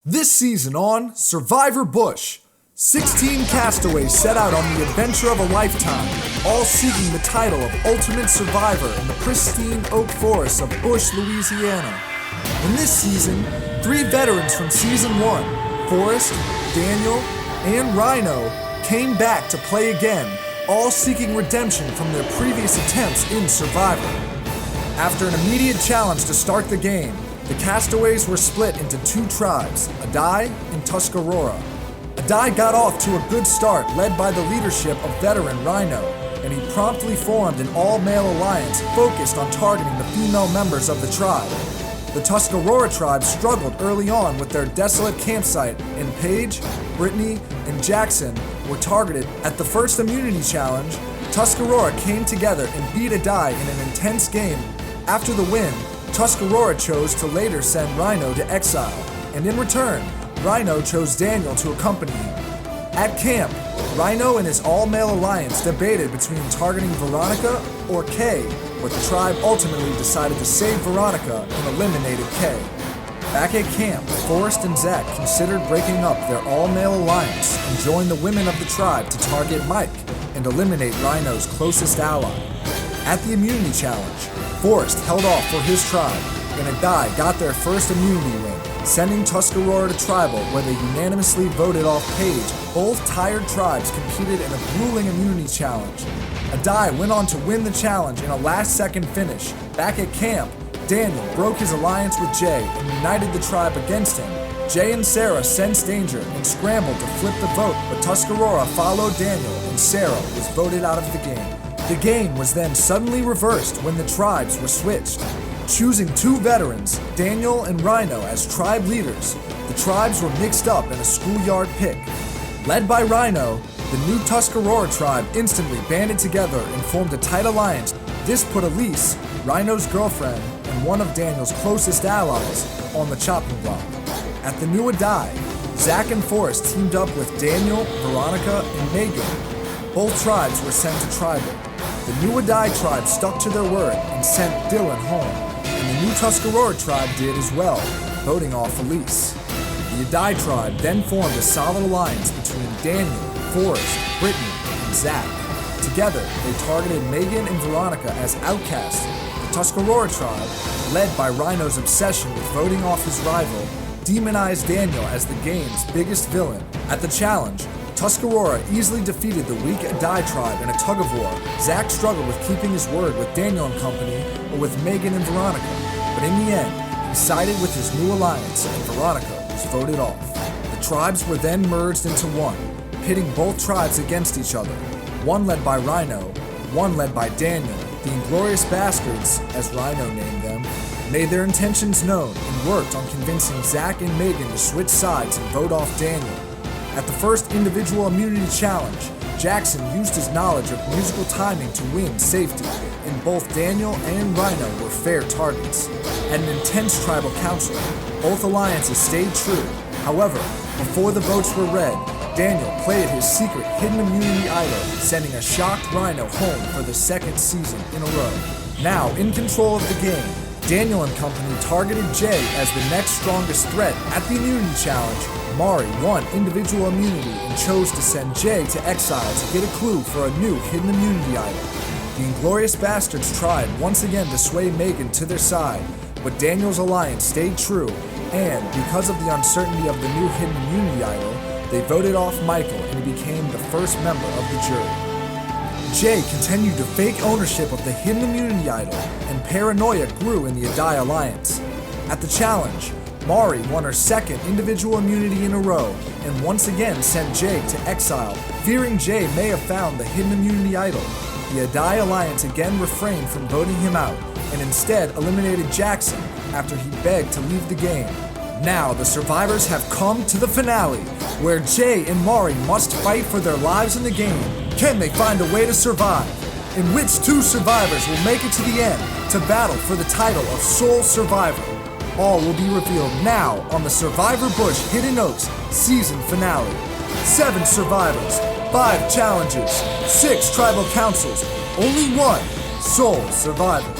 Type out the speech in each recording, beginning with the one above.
This season on Survivor Bush, 16 castaways set out on the adventure of a lifetime, all seeking the title of Ultimate Survivor in the pristine oak forests of Bush, Louisiana. In this season, 3 veterans from Season 1, Forrest, Daniel, and Rhino, came back to play again, all seeking redemption from their previous attempts in Survivor. After an immediate challenge to start the game, the castaways were split into 2 tribes, Adai and Tuscarora. Adai got off to a good start, led by the leadership of veteran Rhino, and he promptly formed an all-male alliance focused on targeting the female members of the tribe. The Tuscarora tribe struggled early on with their desolate campsite, and Paige, Brittany, and Jackson were targeted. At the first immunity challenge, Tuscarora came together and beat Adai in an intense game. After the win, Tuscarora chose to later send Rhino to exile, and in return, Rhino chose Daniel to accompany him. At camp, Rhino and his all-male alliance debated between targeting Veronica or Kay, but the tribe ultimately decided to save Veronica and eliminated Kay. Back at camp, Forrest and Zach considered breaking up their all-male alliance and joined the women of the tribe to target Mike and eliminate Rhino's closest ally. At the immunity challenge, Forrest held off for his tribe, and Adai got their first immunity win, sending Tuscarora to Tribal, where they unanimously voted off Paige. Both tired tribes competed in a grueling immunity challenge. Adai went on to win the challenge in a last-second finish. Back at camp, Daniel broke his alliance with Jay and united the tribe against him. Jay and Sarah sensed danger and scrambled to flip the vote, but Tuscarora followed Daniel, and Sarah was voted out of the game. The game was then suddenly reversed when the tribes were switched. Choosing 2 veterans, Daniel and Rhino, as tribe leaders, the tribes were mixed up in a schoolyard pick. Led by Rhino, the new Tuscarora tribe instantly banded together and formed a tight alliance. This put Elise, Rhino's girlfriend and one of Daniel's closest allies, on the chopping block. At the new Adai, Zach and Forrest teamed up with Daniel, Veronica, and Megan. Both tribes were sent to Tribal. The new Adai tribe stuck to their word and sent Dylan home, and the new Tuscarora tribe did as well, voting off Elise. The Adai tribe then formed a solid alliance between Daniel, Forrest, Brittany, and Zach. Together, they targeted Megan and Veronica as outcasts. The Tuscarora tribe, led by Rhino's obsession with voting off his rival, demonized Daniel as the game's biggest villain. At the challenge, Tuscarora easily defeated the weak Adai tribe in a tug-of-war. Zach struggled with keeping his word with Daniel and company, or with Megan and Veronica, but in the end, he sided with his new alliance, and Veronica was voted off. The tribes were then merged into one, pitting both tribes against each other, one led by Rhino, one led by Daniel. The Inglorious Bastards, as Rhino named them, made their intentions known and worked on convincing Zach and Megan to switch sides and vote off Daniel. At the first individual immunity challenge, Jackson used his knowledge of musical timing to win safety, and both Daniel and Rhino were fair targets. At an intense tribal council, both alliances stayed true. However, before the votes were read, Daniel played his secret hidden immunity idol, sending a shocked Rhino home for the 2nd season in a row. Now, in control of the game, Daniel and company targeted Jay as the next strongest threat. At the immunity challenge, Mari won individual immunity and chose to send Jay to exile to get a clue for a new hidden immunity idol. The Inglorious Bastards tried once again to sway Megan to their side, but Daniel's alliance stayed true, and because of the uncertainty of the new hidden immunity idol, they voted off Michael and he became the first member of the jury. Jay continued to fake ownership of the hidden immunity idol, and paranoia grew in the Adai alliance. At the challenge, Mari won her 2nd individual immunity in a row and once again sent Jay to exile, fearing Jay may have found the hidden immunity idol. The Adai alliance again refrained from voting him out and instead eliminated Jackson after he begged to leave the game. Now the survivors have come to the finale, where Jay and Mari must fight for their lives in the game. Can they find a way to survive? In which 2 survivors will make it to the end to battle for the title of sole survivor? All will be revealed now on the Survivor Bush Hidden Oaks season finale. 7 survivors, 5 challenges, 6 tribal councils, only 1 sole survivor.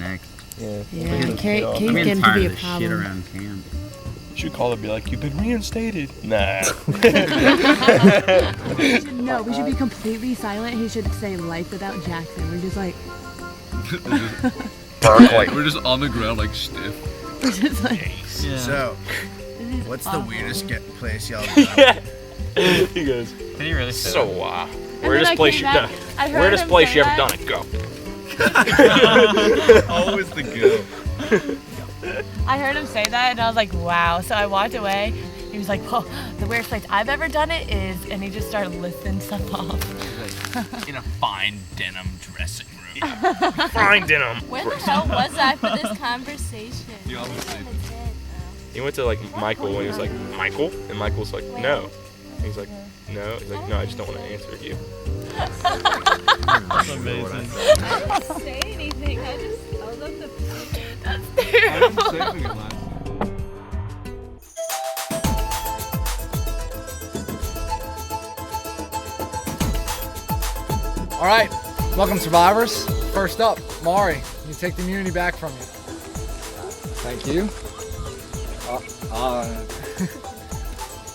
next. Yeah, Kate's I'm getting getting to tired be of a this shit problem. around camp. You should call and be like, you've been reinstated. Nah. No, we should be completely silent. He should say life without Jackson. We're just like, We're just on the ground like stiff. we're just like, So, this is what's the awful. weirdest place y'all been? He goes, Did he really say so, weirdest place you've done it? Weirdest place you ever done it? Go. Always the go. I heard him say that and I was like, wow. So I walked away. He was like, well, the weirdest place I've ever done it is, and he just started listing stuff off. In a fine denim dressing room. Fine denim. Where the hell was I for this conversation? You almost Maybe did. on the tent. He went to like Michael and he was like, Michael? And Michael's like, no. And he's like, no. He's like, no, I just don't want to answer you. That's amazing. I didn't say anything. I was up to. That's terrible. All right, welcome survivors. First up, Mari, you take the immunity back from you. Thank you.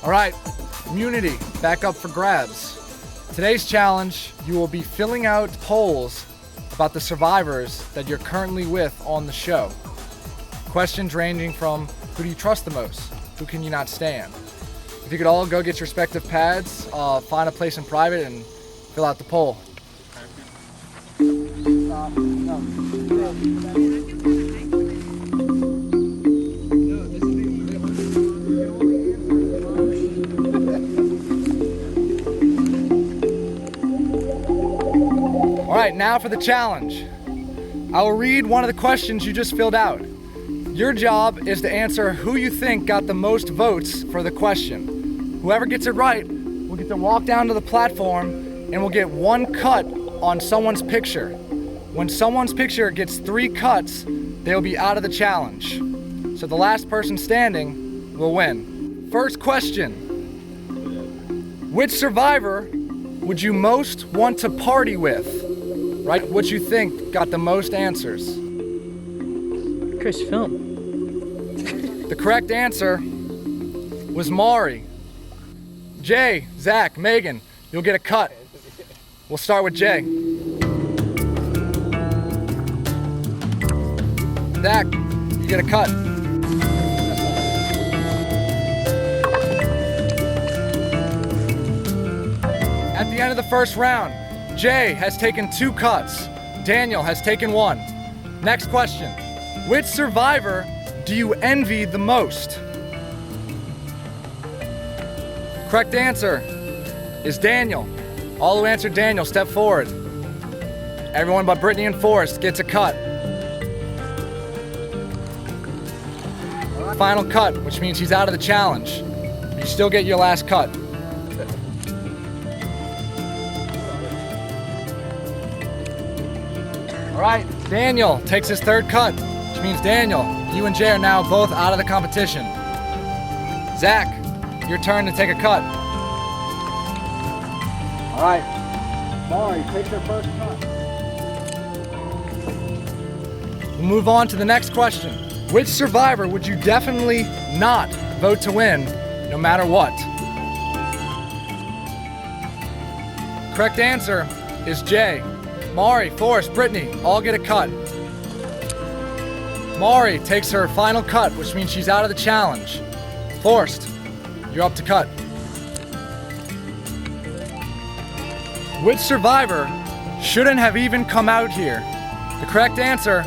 All right, immunity back up for grabs. Today's challenge, you will be filling out polls about the survivors that you're currently with on the show. Questions ranging from who do you trust the most? Who can you not stand? If you could all go get your respective pads, find a place in private and fill out the poll. All right, now for the challenge. I will read one of the questions you just filled out. Your job is to answer who you think got the most votes for the question. Whoever gets it right will get to walk down to the platform and will get one cut on someone's picture. When someone's picture gets 3 cuts, they'll be out of the challenge. So the last person standing will win. First question. Which survivor would you most want to party with? Right, what you think got the most answers? Chris, film. The correct answer was Mari. Jay, Zach, Megan, you'll get a cut. We'll start with Jay. Zach, you get a cut. At the end of the first round, Jay has taken 2 cuts. Daniel has taken 1. Next question. Which survivor do you envy the most? Correct answer is Daniel. All who answered Daniel, step forward. Everyone but Brittany and Forrest gets a cut. Final cut, which means he's out of the challenge. You still get your last cut. All right, Daniel takes his 3rd cut, which means Daniel, you and Jay are now both out of the competition. Zach, your turn to take a cut. All right, Mari, take your first cut. We'll move on to the next question. Which survivor would you definitely not vote to win, no matter what? Correct answer is Jay. Mari, Forrest, Brittany, all get a cut. Mari takes her final cut, which means she's out of the challenge. Forrest, you're up to cut. Which survivor shouldn't have even come out here? The correct answer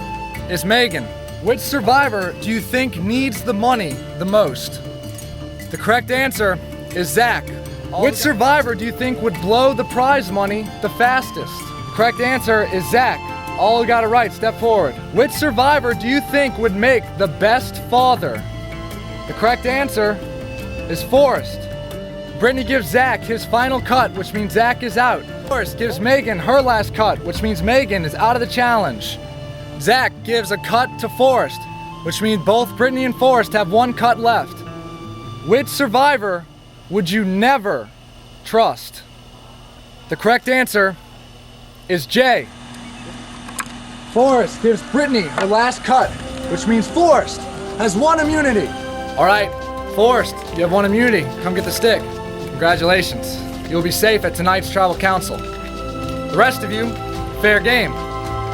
is Megan. Which survivor do you think needs the money the most? The correct answer is Zach. Which survivor do you think would blow the prize money the fastest? Correct answer is Zach. All who got it right, step forward. Which survivor do you think would make the best father? The correct answer is Forrest. Brittany gives Zach his final cut, which means Zach is out. Forrest gives Megan her last cut, which means Megan is out of the challenge. Zach gives a cut to Forrest, which means both Brittany and Forrest have 1 cut left. Which survivor would you never trust? The correct answer is Jay. Forrest gives Brittany her last cut, which means Forrest has 1 immunity. All right, Forrest, you have 1 immunity. Come get the stick. Congratulations. You'll be safe at tonight's tribal council. The rest of you, fair game.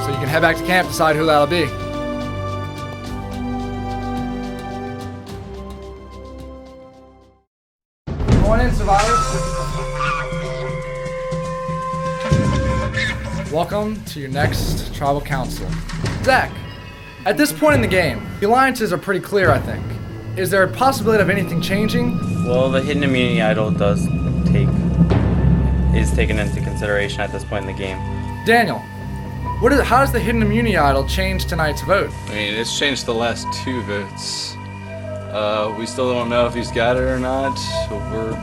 So you can head back to camp, decide who that'll be. Going in, survivors. Welcome to your next tribal council. Zach, at this point in the game, the alliances are pretty clear, I think. Is there a possibility of anything changing? Well, the hidden immunity idol is taken into consideration at this point in the game. Daniel, how does the hidden immunity idol change tonight's vote? I mean, it's changed the last 2 votes. We still don't know if he's got it or not, so we're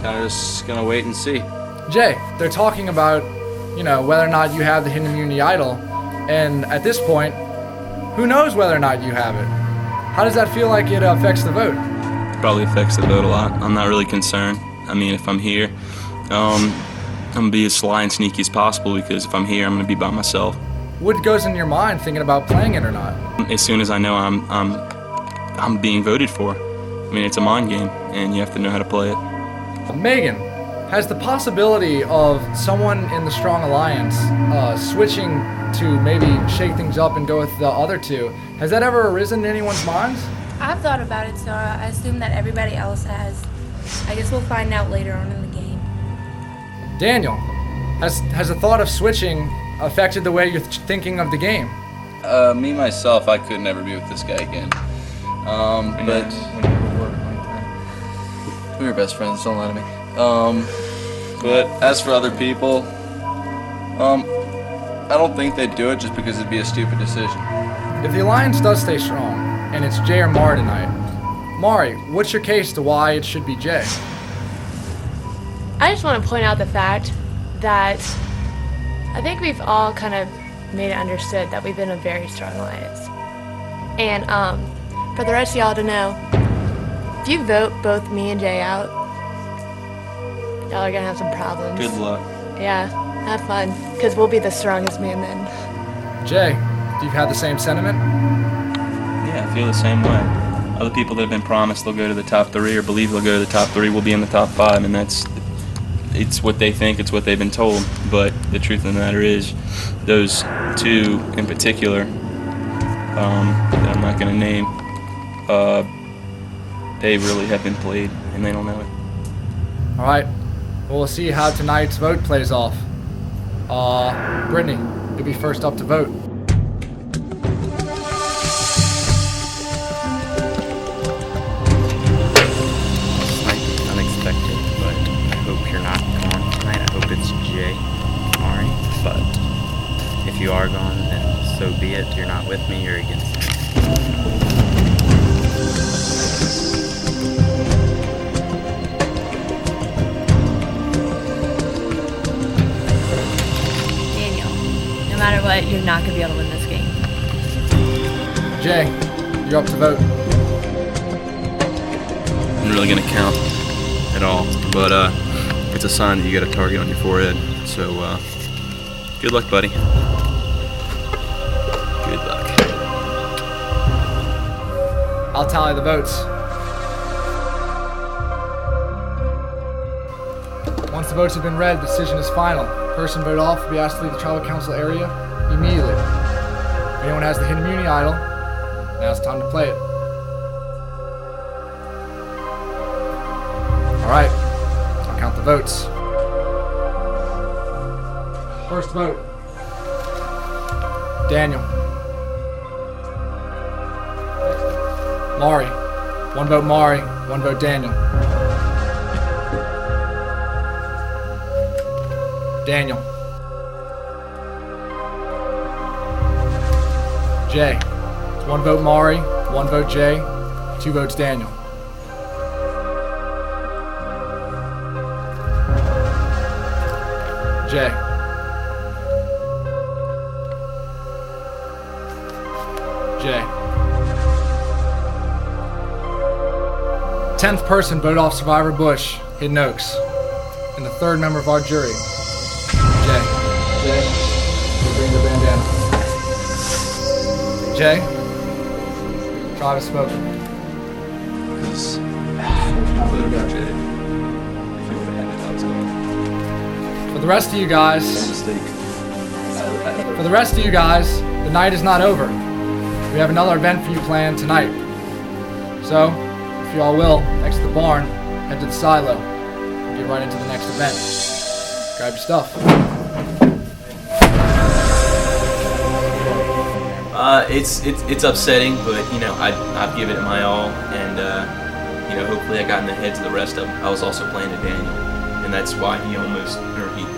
kind of just gonna wait and see. Jay, they're talking about, whether or not you have the hidden immunity idol, and at this point, who knows whether or not you have it? How does that feel like it affects the vote? Probably affects the vote a lot. I'm not really concerned. I mean, if I'm here, I'm gonna be as sly and sneaky as possible, because if I'm here, I'm gonna be by myself. What goes in your mind thinking about playing it or not? As soon as I know I'm being voted for. I mean, it's a mind game, and you have to know how to play it. Megan, has the possibility of someone in the Strong Alliance switching to maybe shake things up and go with the other 2, has that ever arisen in anyone's minds? I've thought about it, so I assume that everybody else has. I guess we'll find out later on in the game. Daniel, has the thought of switching affected the way you're thinking of the game? Me, myself, I could never be with this guy again. But we were best friends, don't lie to me. But as for other people, I don't think they'd do it just because it'd be a stupid decision. If the Alliance does stay strong, and it's Jay or Mari tonight, Mari, what's your case to why it should be Jay? I just want to point out the fact that I think we've all kind of made it understood that we've been a very strong alliance. And for the rest of y'all to know, if you vote both me and Jay out, y'all are gonna have some problems. Good luck. Yeah, have fun, because we'll be the strongest man then. Jay, do you have the same sentiment? Yeah, I feel the same way. Other people that have been promised they'll go to the top 3 or believe they'll go to the top 3 will be in the top 5, and it's what they think, it's what they've been told. But the truth of the matter is, those 2 in particular, that I'm not going to name, they really have been played, and they don't know it. All right, well, we'll see how tonight's vote plays off. Brittany, you'll be first up to vote. This might be unexpected, but I hope you're not gone tonight. I hope it's Jay, Mari. But if you are gone, then so be it. You're not with me, you're against me. No matter what, you're not going to be able to win this game. Jay, you're up to vote. I'm really gonna count at all, but it's a sign that you got a target on your forehead. So good luck, buddy. Good luck. I'll tally the votes. Once the votes have been read, the decision is final. Person voted off will be asked to leave the tribal council area immediately. If anyone has the hidden immunity idol, now's the time to play it. Alright, I'll count the votes. First vote, Daniel. Mari. 1 vote Mari, 1 vote Daniel. Daniel. Jay. 1 vote Mari, 1 vote Jay, 2 votes Daniel. Jay. Jay. 10th person voted off Survivor Bush, Hidden Oaks. And the 3rd member of our jury, Jay. Jay, you bring the bandana. Jay, Travis spoken. Because I would have got Jay if he would have handed out his gun. For the rest of you guys, the night is not over. We have another event for you planned tonight. So, if you all will, next to the barn, head to the silo. Get right into the next event. Grab your stuff. It's upsetting, but you know I've given it my all, and you know hopefully I got in the heads of the rest of them. I was also playing to Daniel, and that's why he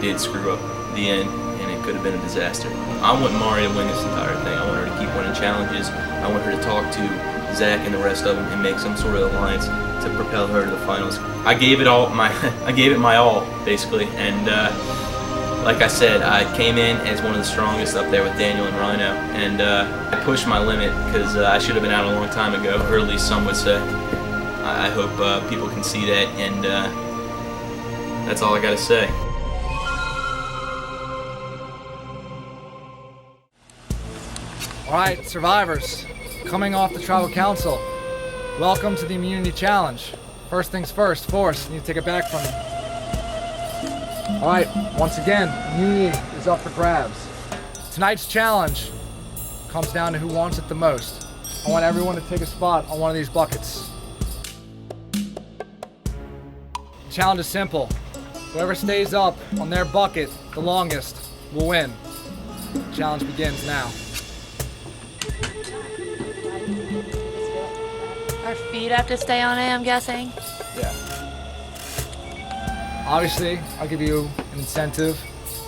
did screw up the end, and it could have been a disaster. I want Mari to win this entire thing. I want her to keep winning challenges. I want her to talk to Zach and the rest of them and make some sort of alliance to propel her to the finals. I gave it my all basically, and like I said, I came in as one of the strongest up there with Daniel and Rhino, and I pushed my limit because I should have been out a long time ago, or at least some would say. I hope people can see that, and that's all I gotta say. Alright, survivors, coming off the Tribal Council, welcome to the Immunity Challenge. First things first, Force, you need to take it back from me. Alright, once again, immunity is up for grabs. Tonight's challenge comes down to who wants it the most. I want everyone to take a spot on one of these buckets. The challenge is simple. Whoever stays up on their bucket the longest will win. The challenge begins now. Our feet have to stay on it, I'm guessing. Yeah. Obviously, I'll give you an incentive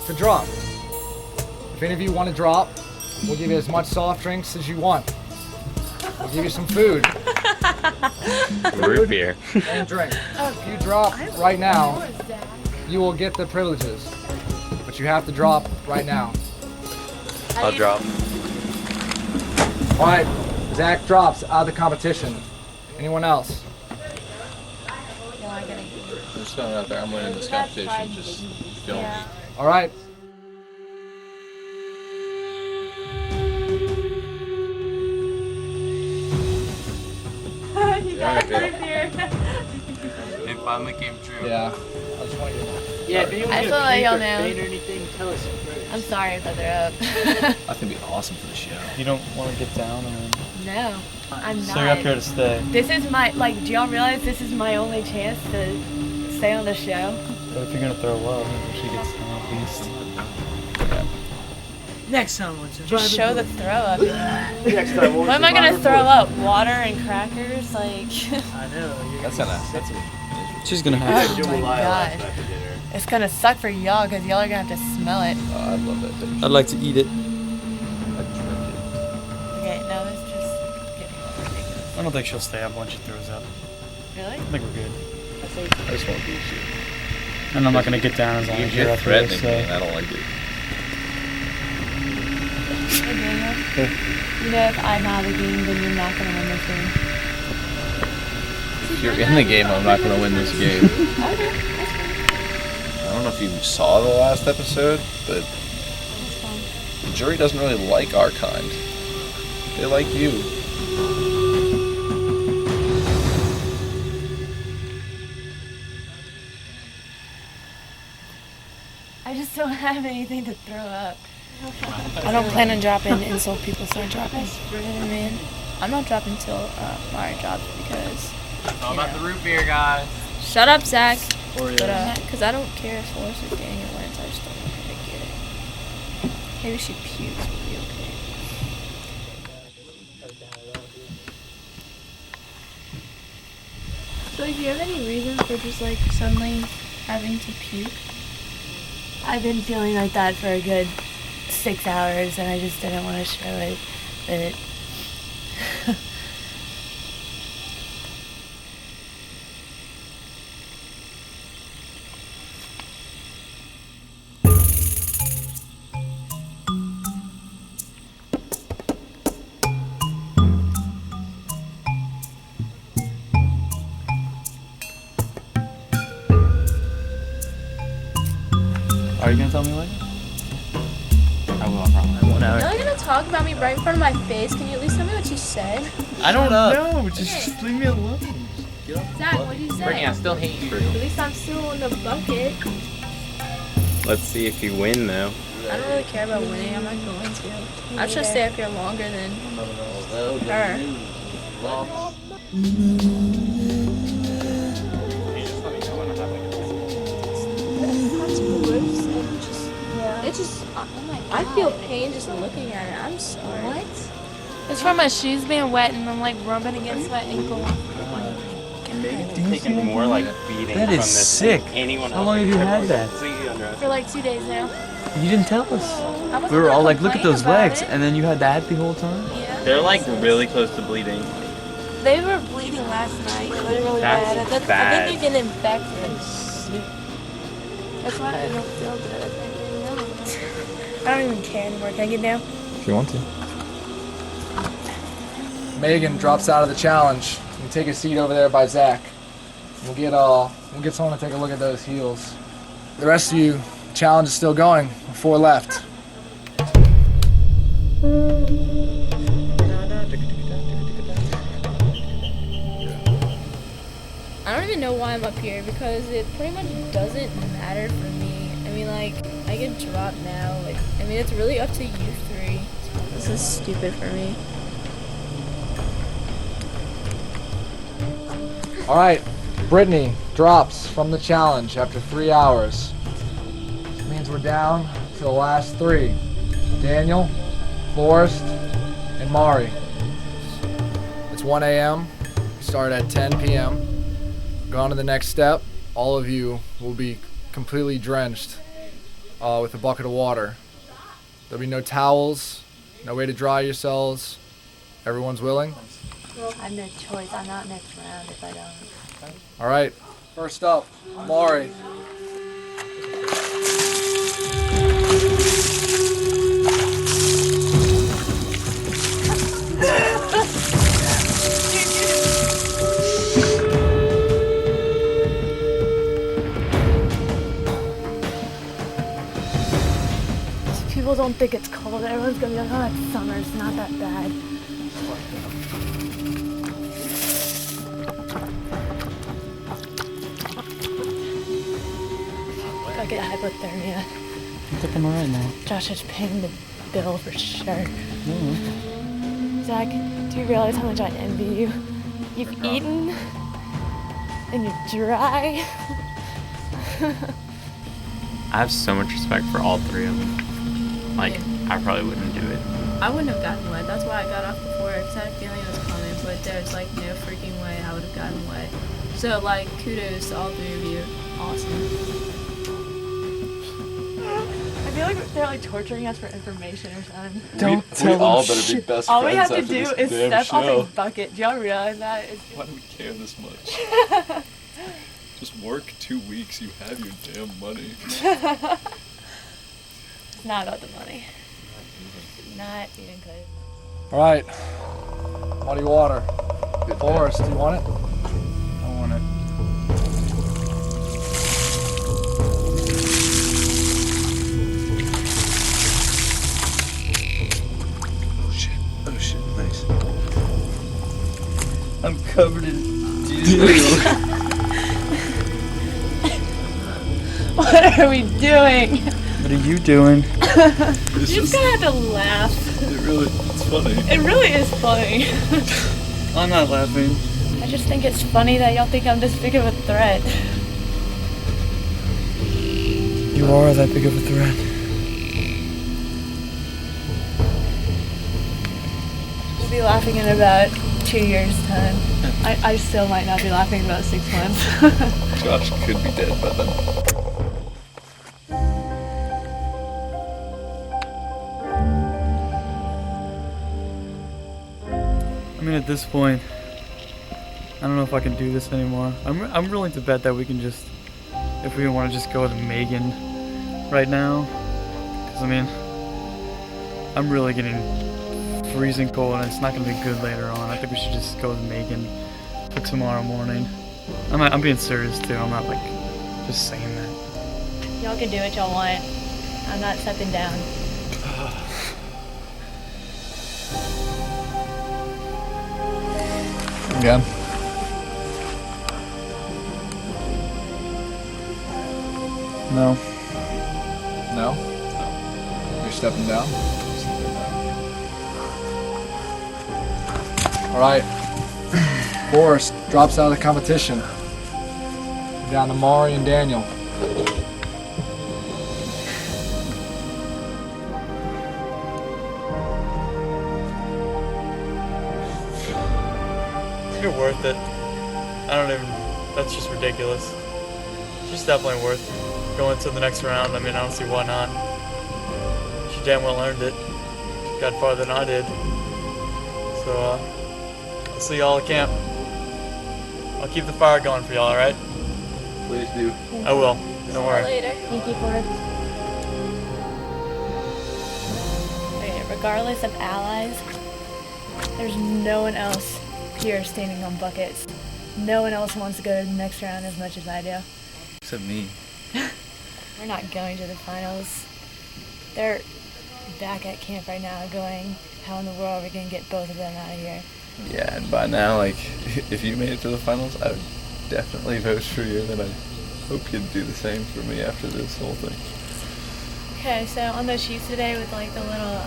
to drop. If any of you want to drop, we'll give you as much soft drinks as you want. We'll give you some food. Root beer. And drink. If you drop right now, you will get the privileges. But you have to drop right now. I'll drop. Alright, Zach drops out of the competition. Anyone else? I'm just throwing it out there. I'm winning this competition. Just don't. Alright. It finally came true. Yeah. I just want you to know. Yeah, if anyone I get feel a like y'all paint or know. paint or anything, tell us first. I'm sorry if they're up. I think it'd be awesome for the show. You don't want to get down or No, I'm not. so you're up here to stay. This is my, do y'all realize this is my only chance to stay on the show? But if you're gonna throw up, maybe she gets down at least. Next time, what's Just show the throw up. Next time, What am I gonna throw up? Water and crackers? Like. I know. That's not She's gonna have Oh my god. It's gonna suck for y'all because y'all are gonna have to smell it. I love that thing. I'd like to eat it. Okay, no, this just getting ridiculous. I don't think she'll stay up once she throws up. Really? I think we're good. I just want to be shit. And I'm not gonna get down as long as you're You're up here. threatening So. me, and I don't like it. Hey, Daniel. You know, if I'm out of the game, then you're not gonna win this game. If you're in the game, I'm not going to win this game. Okay. I don't know if you saw the last episode, but the jury doesn't really like our kind. They like you. I just don't have anything to throw up. I don't plan on dropping until people start dropping. I mean, I'm not dropping until Mari drops because. It's all about the root beer, guys. Shut up, Zach. Oreos. But because I don't care if Forrest or Daniel wins, I just don't want her to get it. Maybe she pukes would be okay. So, do you have any reason for just like suddenly having to puke? I've been feeling like that for a good 6 hours, and I just didn't want to show it. But Are you gonna tell me later? I will, I promise. you're really gonna talk talk about me right in front of my face. Can you at least tell me what you said? I don't know. Just leave me alone. Zach, what did you say? Brittany, I still hate you. At least I'm still in the bucket. Let's see if you win, though. I don't really care about winning. I'm not going to. I'm just gonna stay up here longer than her. It's just, I feel pain just looking at it. I'm sorry. What? It's from my shoes being wet and I'm like rubbing against my ankle. Taking more like beating That from is this sick. than anyone How else. long have you had that? For like 2 days now. You didn't tell us. I wasn't We were gonna all like, look at complain those about legs, it. and then you had that the whole time? Yeah. They're like really close to bleeding. They were bleeding last night. They were really That's bad. bad. I think they're getting infected. That's why I don't feel good. I don't even care anymore. Can I get down? If you want to. Megan drops out of the challenge. You take a seat over there by Zach. We'll get someone to take a look at those heels. The rest of you, the challenge is still going. 4 left. I don't even know why I'm up here because it pretty much doesn't matter for me. I mean, like, I can drop now. Like, I mean, it's really up to you three. This is stupid for me. All right, Brittany drops from the challenge after 3 hours. This means we're down to the last 3. Daniel, Forrest, and Mari. It's 1 a.m. We start at 10 p.m. Go on to the next step. All of you will be completely drenched with a bucket of water. There'll be no towels, no way to dry yourselves. Everyone's willing? I have no choice. I'm out next round if I don't. All right, first up, Mari. People don't think it's cold. Everyone's gonna be like, oh, it's summer. It's not that bad. I get hypothermia. I think I'm alright now. Josh is paying the bill for sure. No. Zach, do you realize how much I envy you? You've eaten and you're dry. I have so much respect for all 3 of them. Like, I probably wouldn't do it. I wouldn't have gotten wet. That's why I got off before. Because I had a feeling it was coming, but there's like no freaking way I would have gotten wet. So like, kudos to all 3 of you. Awesome. I feel like they're like torturing us for information or something. Don't tell them all better be best All we friends have to after do this is damn step off show. a bucket. Do y'all realize that? Why do we care this much? Just work 2 weeks, you have your damn money. It's not about the money. Not even close. All right, muddy water. Forrest, do you want it? I want it. Oh shit, nice. I'm covered in dew. What are we doing? What are you doing? You're just gonna have to laugh. It's funny. It really is funny. I'm not laughing. I just think it's funny that y'all think I'm this big of a threat. You are that big of a threat. We'll be laughing in about 2 years' time. I still might not be laughing in about 6 months. Josh could be dead by then. I mean, at this point, I don't know if I can do this anymore. I'm willing to bet that we can just, if we want to just go with Megan right now, because I mean, I'm really getting freezing cold and it's not going to be good later on. I think we should just go with Megan for tomorrow morning. I'm being serious too. I'm not like just saying that. Y'all can do what y'all want. I'm not stepping down. Again. No. No? You're stepping down? Alright. Forrest drops out of the competition. Down to Mari and Daniel. You're worth it. That's just ridiculous. She's definitely worth going to the next round. I mean, I don't see why not. She damn well earned it. She got farther than I did. So, I'll see y'all at camp. I'll keep the fire going for y'all, alright? Please do. I will. Don't worry. Later. Thank you, Forrest. Okay, regardless of allies, there's no one else here standing on buckets. No one else wants to go to the next round as much as I do. Except me. We're not going to the finals. They're back at camp right now going, how in the world are we going to get both of them out of here? Yeah, and by now, like, if you made it to the finals, I would definitely vote for you, and I hope you'd do the same for me after this whole thing. Okay, so on those sheets today with like the little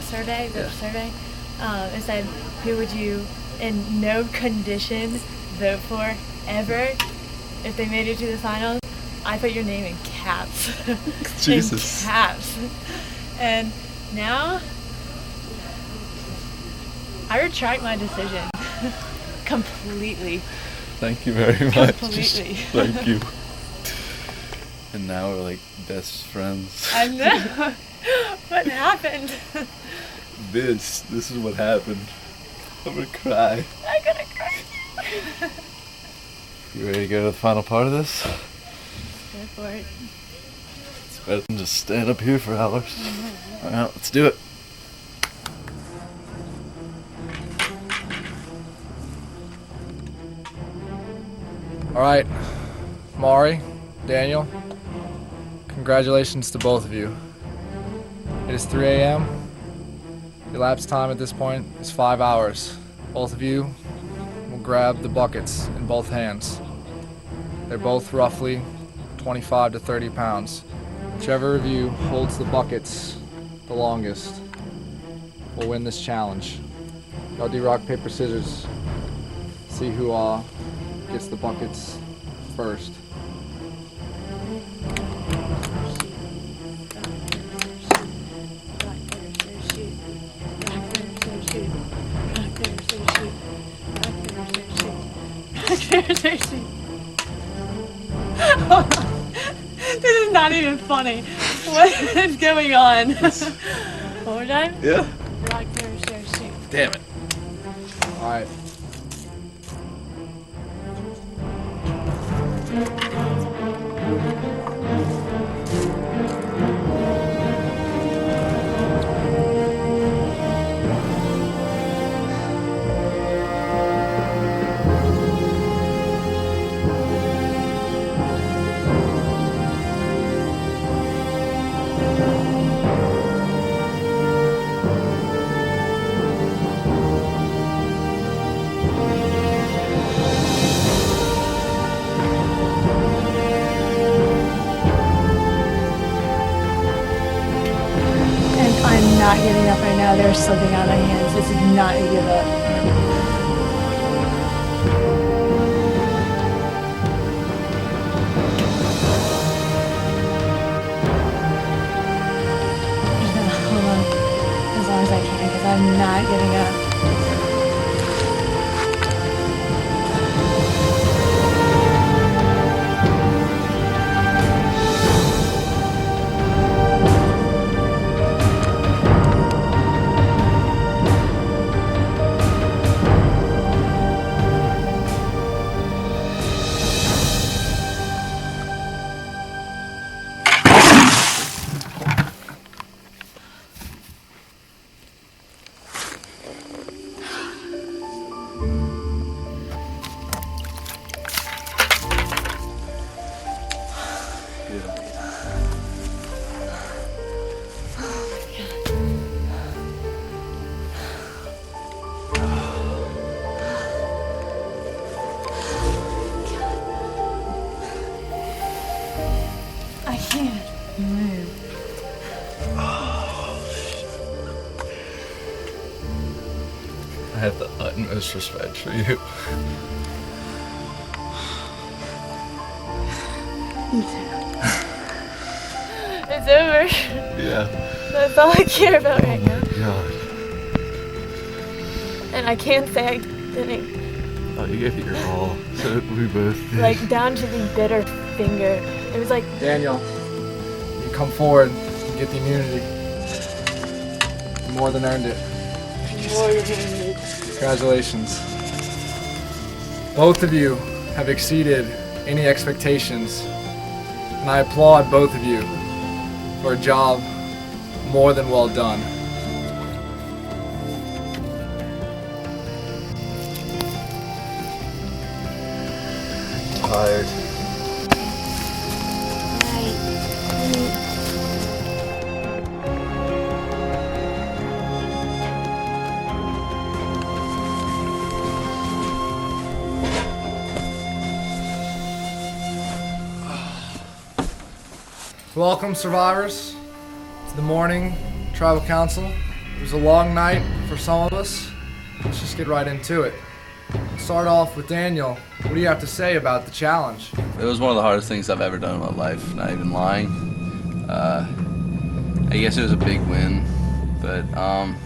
survey, it said, who would you in no condition vote for ever if they made it to the finals? I put your name in caps. Jesus. In caps. And now, I retract my decision. Completely. Thank you very much. Completely. Thank you. And now we're like best friends. I know. What happened? This is what happened. I'm gonna cry. I'm gonna cry. You ready to go to the final part of this? Go for it. It's better than just stand up here for hours. Alright, let's do it. Alright. Mari, Daniel, congratulations to both of you. It is 3 a.m. Elapsed time at this point is 5 hours. Both of you will grab the buckets in both hands. They're both roughly 25 to 30 pounds. Whichever of you holds the buckets the longest will win this challenge. Y'all do rock, paper, scissors. See who gets the buckets first. This is not even funny. What is going on? One more time? Yeah. Rock, paper, scissors, shoot. Damn it. Alright. I'm not giving up right now. They're slipping out of my hands. This is not a give up. I'm just gonna hold on as long as I can because I'm not giving up. can't move. I have the utmost respect for you. It's over. Yeah. That's all I care about right now. God. And I can't say I didn't. Oh, you gave it your all. So we both did. Like, down to the bitter finger. It was like... Daniel, you come forward and get the immunity. You more than earned it. Congratulations. Both of you have exceeded any expectations, and I applaud both of you for a job more than well done. Tired. Welcome, survivors, to the morning tribal council. It was a long night for some of us. Let's just get right into it. Start off with Daniel. What do you have to say about the challenge? It was one of the hardest things I've ever done in my life, not even lying. I guess it was a big win, but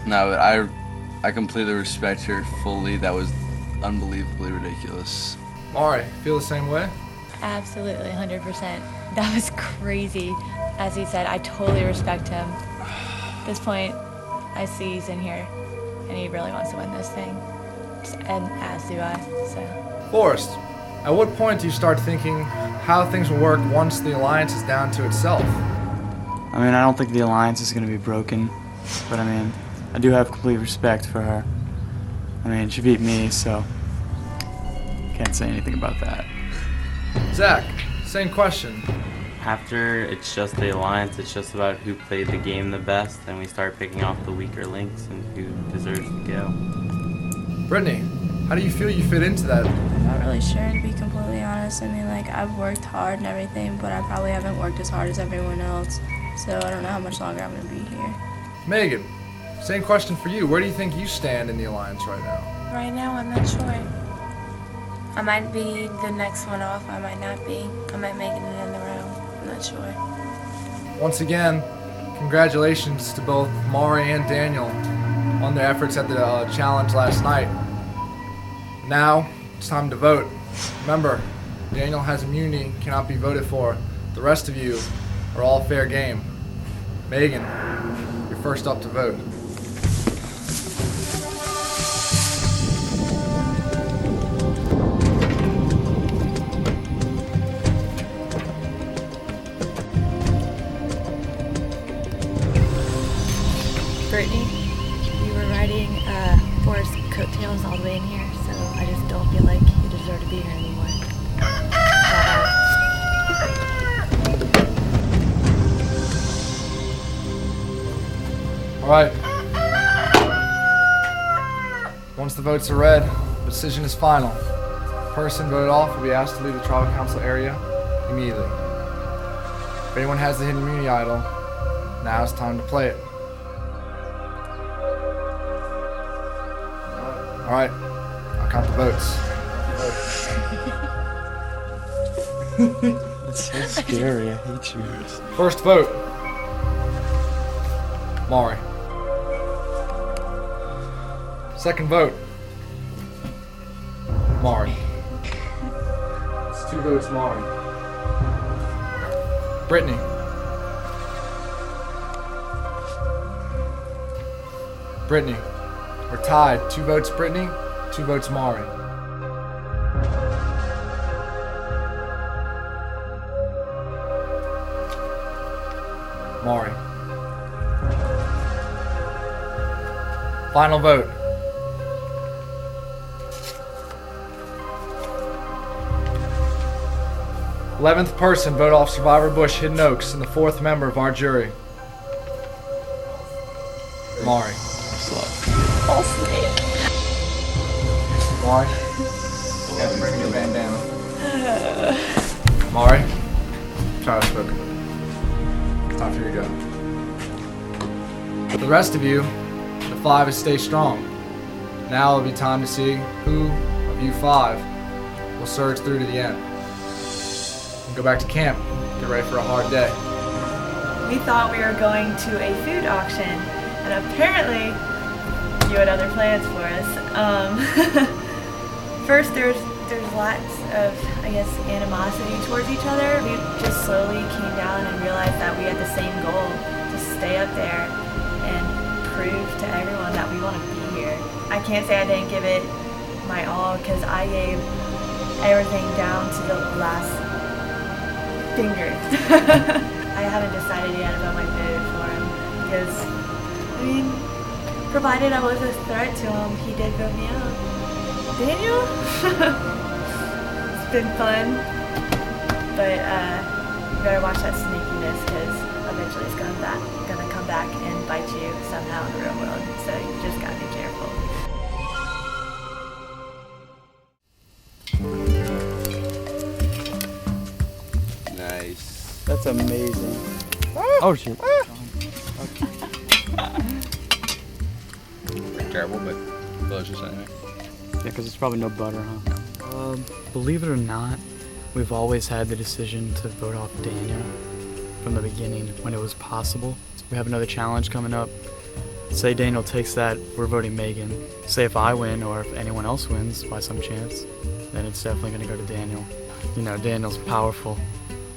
no, I completely respect her fully. That was unbelievably ridiculous. Mari, feel the same way? Absolutely, 100%. That was crazy. As he said, I totally respect him. At this point, I see he's in here, and he really wants to win this thing. And as do I, so. Forrest, at what point do you start thinking how things will work once the Alliance is down to itself? I mean, I don't think the Alliance is going to be broken, but I mean, I do have complete respect for her. I mean, she beat me, so can't say anything about that. Zach, same question. After it's just the Alliance, it's just about who played the game the best, and we start picking off the weaker links and who deserves to go. Brittany, how do you feel you fit into that? I'm not really sure, to be completely honest. I mean, like, I've worked hard and everything, but I probably haven't worked as hard as everyone else. So I don't know how much longer I'm going to be here. Megan, same question for you. Where do you think you stand in the Alliance right now? Right now, I'm not sure. I might be the next one off. I might not be. I might make it in the round. I'm not sure. Once again, congratulations to both Mari and Daniel on their efforts at the challenge last night. Now, it's time to vote. Remember, Daniel has immunity, cannot be voted for. The rest of you are all fair game. Megan, you're first up to vote. Brittany, you were riding Forrest's coattails all the way in here, so I just don't feel like you deserve to be here anymore. All right. Once the votes are read, the decision is final. The person voted off will be asked to leave the tribal council area immediately. If anyone has the hidden immunity idol, now it's time to play it. All right, I'll count the votes. It's so scary, I hate you. First vote, Mari. Second vote, Mari. It's 2 votes, Mari. Brittany. Brittany. We're tied. 2 votes, Brittany. 2 votes, Mari. Mari. Final vote. th person vote off Survivor Bush Hidden Oaks and the 4th member of our jury. Mari. I'll say it. Mari. Yeah, bring your bandana. Mari. Child spoken. time for you to go. For the rest of you, the 5 is stay strong. Now it'll be time to see who of you 5 will surge through to the end. And go back to camp. Get ready for a hard day. We thought we were going to a food auction, and apparently you had other plans for us. First, there's lots of, I guess, animosity towards each other. We just slowly came down and realized that we had the same goal, to stay up there and prove to everyone that we want to be here. I can't say I didn't give it my all, because I gave everything down to the last finger. I haven't decided yet about my vote for him, because, I mean, provided I was a threat to him, he did vote me out. Daniel? It's been fun, but you better watch that sneakiness, because eventually it's gonna come back and bite you somehow in the real world, so you just gotta be careful. Nice. That's amazing. Oh shit. Terrible, but delicious anyway. Yeah, because it's probably no butter, huh? Believe it or not, we've always had the decision to vote off Daniel from the beginning when it was possible. We have another challenge coming up. Say Daniel takes that, we're voting Megan. Say if I win or if anyone else wins by some chance, then it's definitely going to go to Daniel. You know, Daniel's powerful.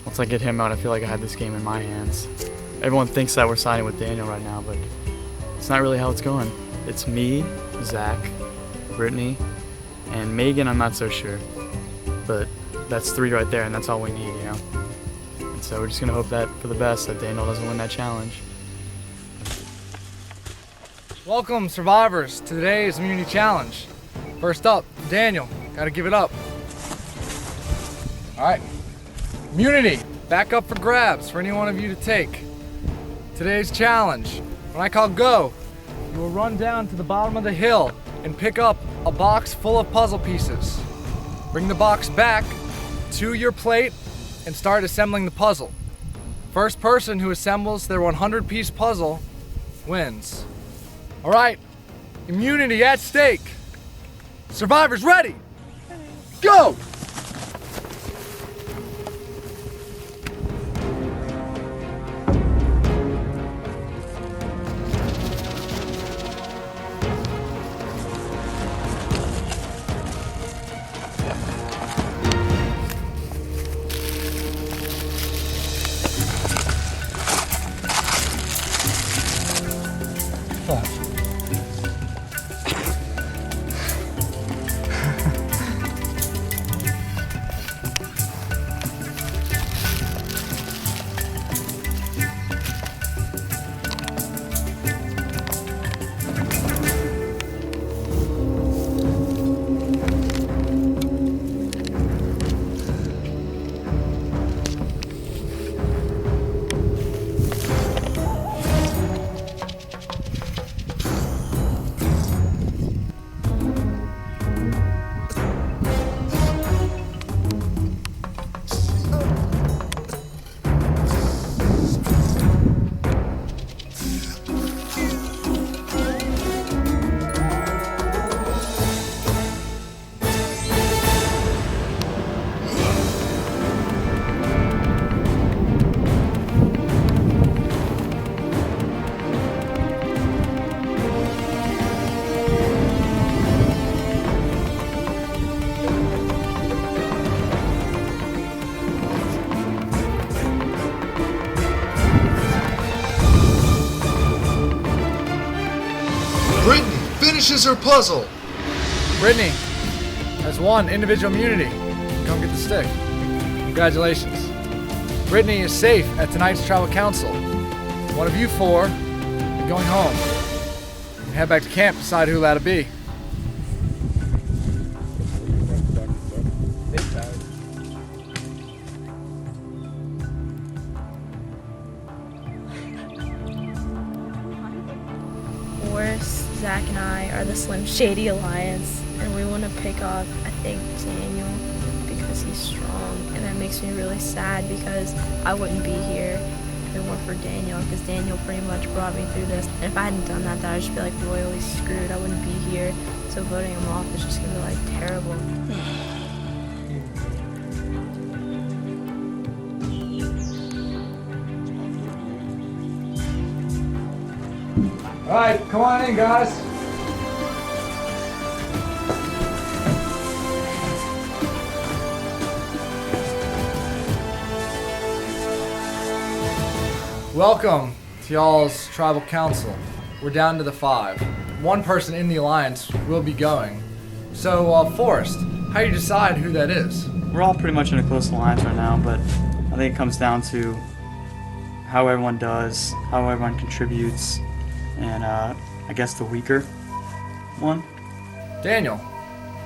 Once I get him out, I feel like I had this game in my hands. Everyone thinks that we're siding with Daniel right now, but it's not really how it's going. It's me, Zach, Brittany, and Megan, I'm not so sure. But that's 3 right there, and that's all we need, you know? And so we're just gonna hope that for the best, that Daniel doesn't win that challenge. Welcome, survivors, to today's Immunity Challenge. First up, Daniel. Gotta give it up. Alright. Immunity. Back up for grabs for any one of you to take. Today's challenge. When I call go, you will run down to the bottom of the hill and pick up a box full of puzzle pieces. Bring the box back to your plate and start assembling the puzzle. First person who assembles their 100-piece puzzle wins. All right, immunity at stake. Survivors ready? Go! Finishes her puzzle. Brittany has won individual immunity. Come get the stick. Congratulations. Brittany is safe at tonight's tribal council. One of you 4 is going home. You can head back to camp, decide who allowed to be. Zach and I are the Slim Shady Alliance, and we want to pick off, I think, Daniel, because he's strong, and that makes me really sad because I wouldn't be here it weren't for Daniel, because Daniel pretty much brought me through this. And if I hadn't done that, then I'd just be like royally screwed. I wouldn't be here. So voting him off is just gonna be like terrible. All right, come on in, guys. Welcome to y'all's tribal council. We're down to the 5. One person in the alliance will be going. So, Forrest, how do you decide who that is? We're all pretty much in a close alliance right now, but I think it comes down to how everyone does, how everyone contributes, and I guess the weaker one. Daniel,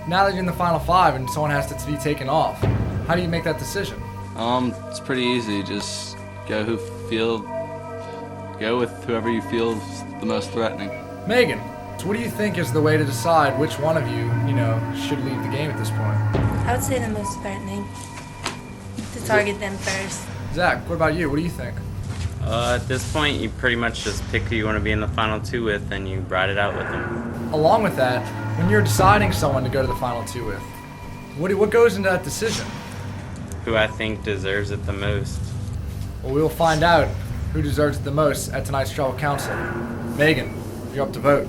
now that you're in the final 5 and someone has to be taken off, how do you make that decision? It's pretty easy. Just go with whoever you feel is the most threatening. Megan, so what do you think is the way to decide which one of you, should leave the game at this point? I would say the most threatening. To target them first. Zach, what about you? What do you think? At this point, you pretty much just pick who you want to be in the final 2 with, and you ride it out with them. Along with that, when you're deciding someone to go to the final 2 with, what goes into that decision? Who I think deserves it the most. Well, we'll find out who deserves it the most at tonight's tribal council. Megan, you're up to vote.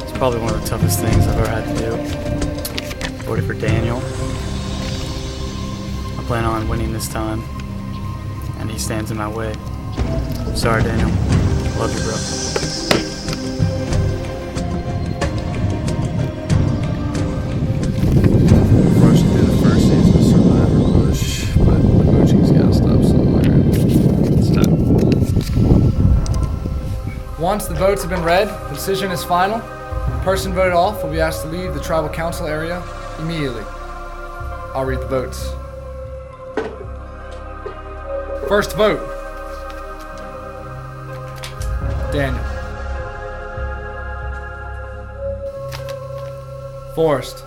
It's probably one of the toughest things I've ever had to do. Voted for Daniel. I plan on winning this time, and he stands in my way. Sorry, Daniel. Love you, bro. Once the votes have been read, the decision is final. The person voted off will be asked to leave the tribal council area immediately. I'll read the votes. First vote. Daniel. Forrest.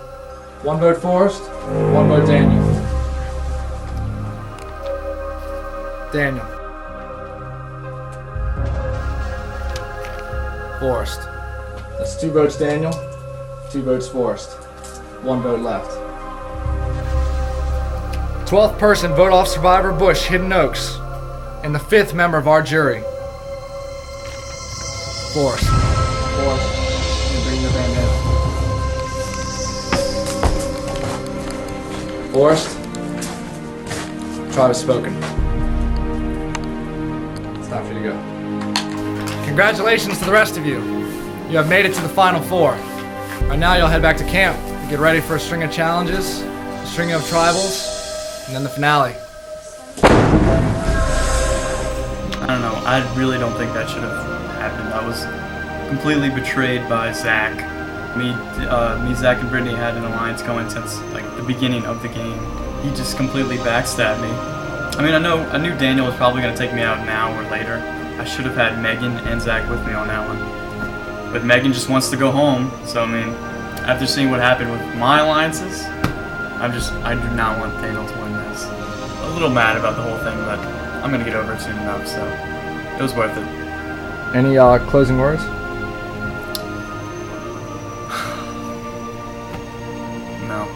1 vote Forrest, 1 vote Daniel. Daniel. Forrest. That's 2 votes Daniel, 2 votes Forrest. 1 vote left. 12th person, vote off Survivor Bush, Hidden Oaks. And the 5th member of our jury. Forrest. Forrest, you bring the bandana. Forrest. Tribe has spoken. It's time for you to go. Congratulations to the rest of you. You have made it to the final 4. Right now you'll head back to camp and get ready for a string of challenges, a string of tribals, and then the finale. I don't know. I really don't think that should have happened. I was completely betrayed by Zach. Me, Zach, and Brittany had an alliance going since like the beginning of the game. He just completely backstabbed me. I mean, I knew Daniel was probably going to take me out now or later. I should have had Megan and Zach with me on that one. But Megan just wants to go home, so I mean, after seeing what happened with my alliances, I do not want Daniel to win this. A little mad about the whole thing, but I'm gonna get over it soon enough, so it was worth it. Any closing words? No.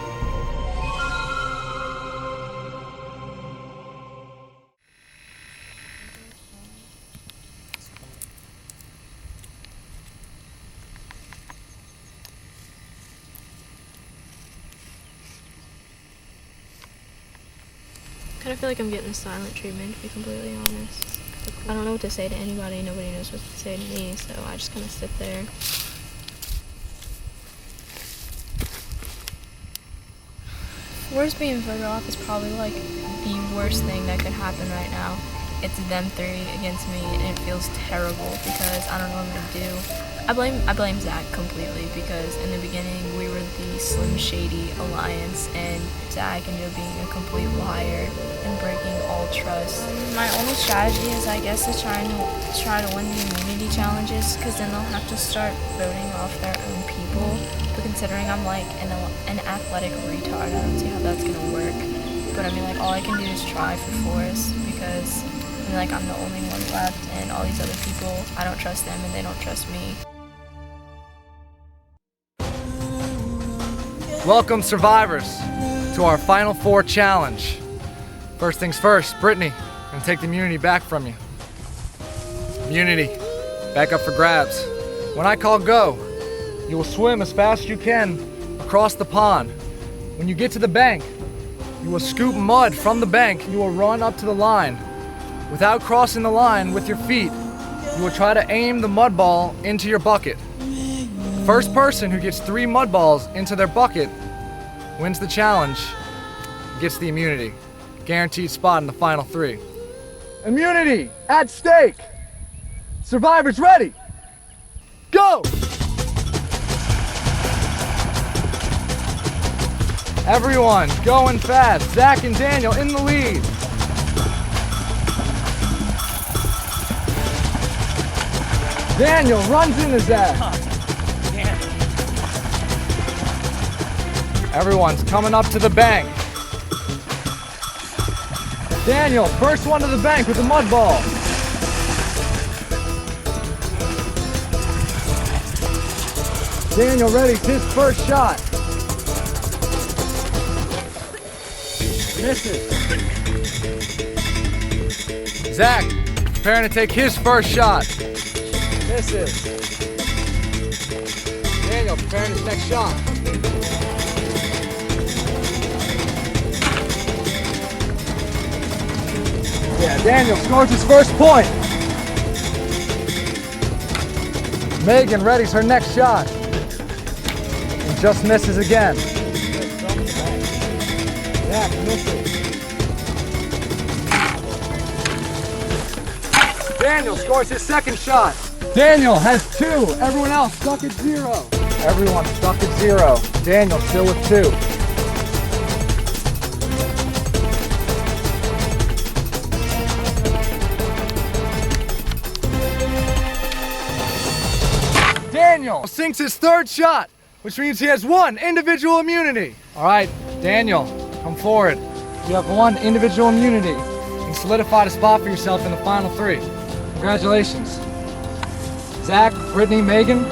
I kind of feel like I'm getting the silent treatment, to be completely honest. I don't know what to say to anybody, nobody knows what to say to me, so I just kind of sit there. Forrest being voted off is probably like the worst thing that could happen right now. it's them three against me, and it feels terrible because I don't know what I'm gonna do. I blame Zach completely because in the beginning we were the Slim Shady alliance, and Zach ended up being a complete liar and breaking all trust. My only strategy is, I guess, to try to win the immunity challenges, because then they'll have to start voting off their own people. But considering I'm like an athletic retard, I don't see how that's gonna work. But I mean, like, all I can do is try for Forrest, because I mean, like, I'm the only one left, and all these other people, I don't trust them and they don't trust me. Welcome, survivors, to our Final Four challenge. First things first, Brittany, I'm gonna take the immunity back from you. Immunity, back up for grabs. When I call go, you will swim as fast as you can across the pond. When you get to the bank, you will scoop mud from the bank. You will run up to the line. Without crossing the line with your feet, you will try to aim the mud ball into your bucket. First person who gets 3 mud balls into their bucket wins the challenge, gets the immunity. Guaranteed spot in the final 3. Immunity at stake. Survivors ready. Go! Everyone going fast. Zach and Daniel in the lead. Daniel runs into Zach. Everyone's coming up to the bank. Daniel, first one to the bank with the mud ball. Daniel ready, his first shot. Misses. Zach, preparing to take his first shot. Misses. Daniel, preparing his next shot. Yeah, Daniel scores his first point. Megan readies her next shot. And just misses again. Zach misses. Daniel scores his second shot. Daniel has 2. Everyone else stuck at 0. Everyone stuck at 0. Daniel still with 2. Daniel sinks his 3rd shot, which means he has 1 individual immunity. All right, Daniel, come forward. You have 1 individual immunity. You can solidify a spot for yourself in the final 3. Congratulations. Zach, Brittany, Megan,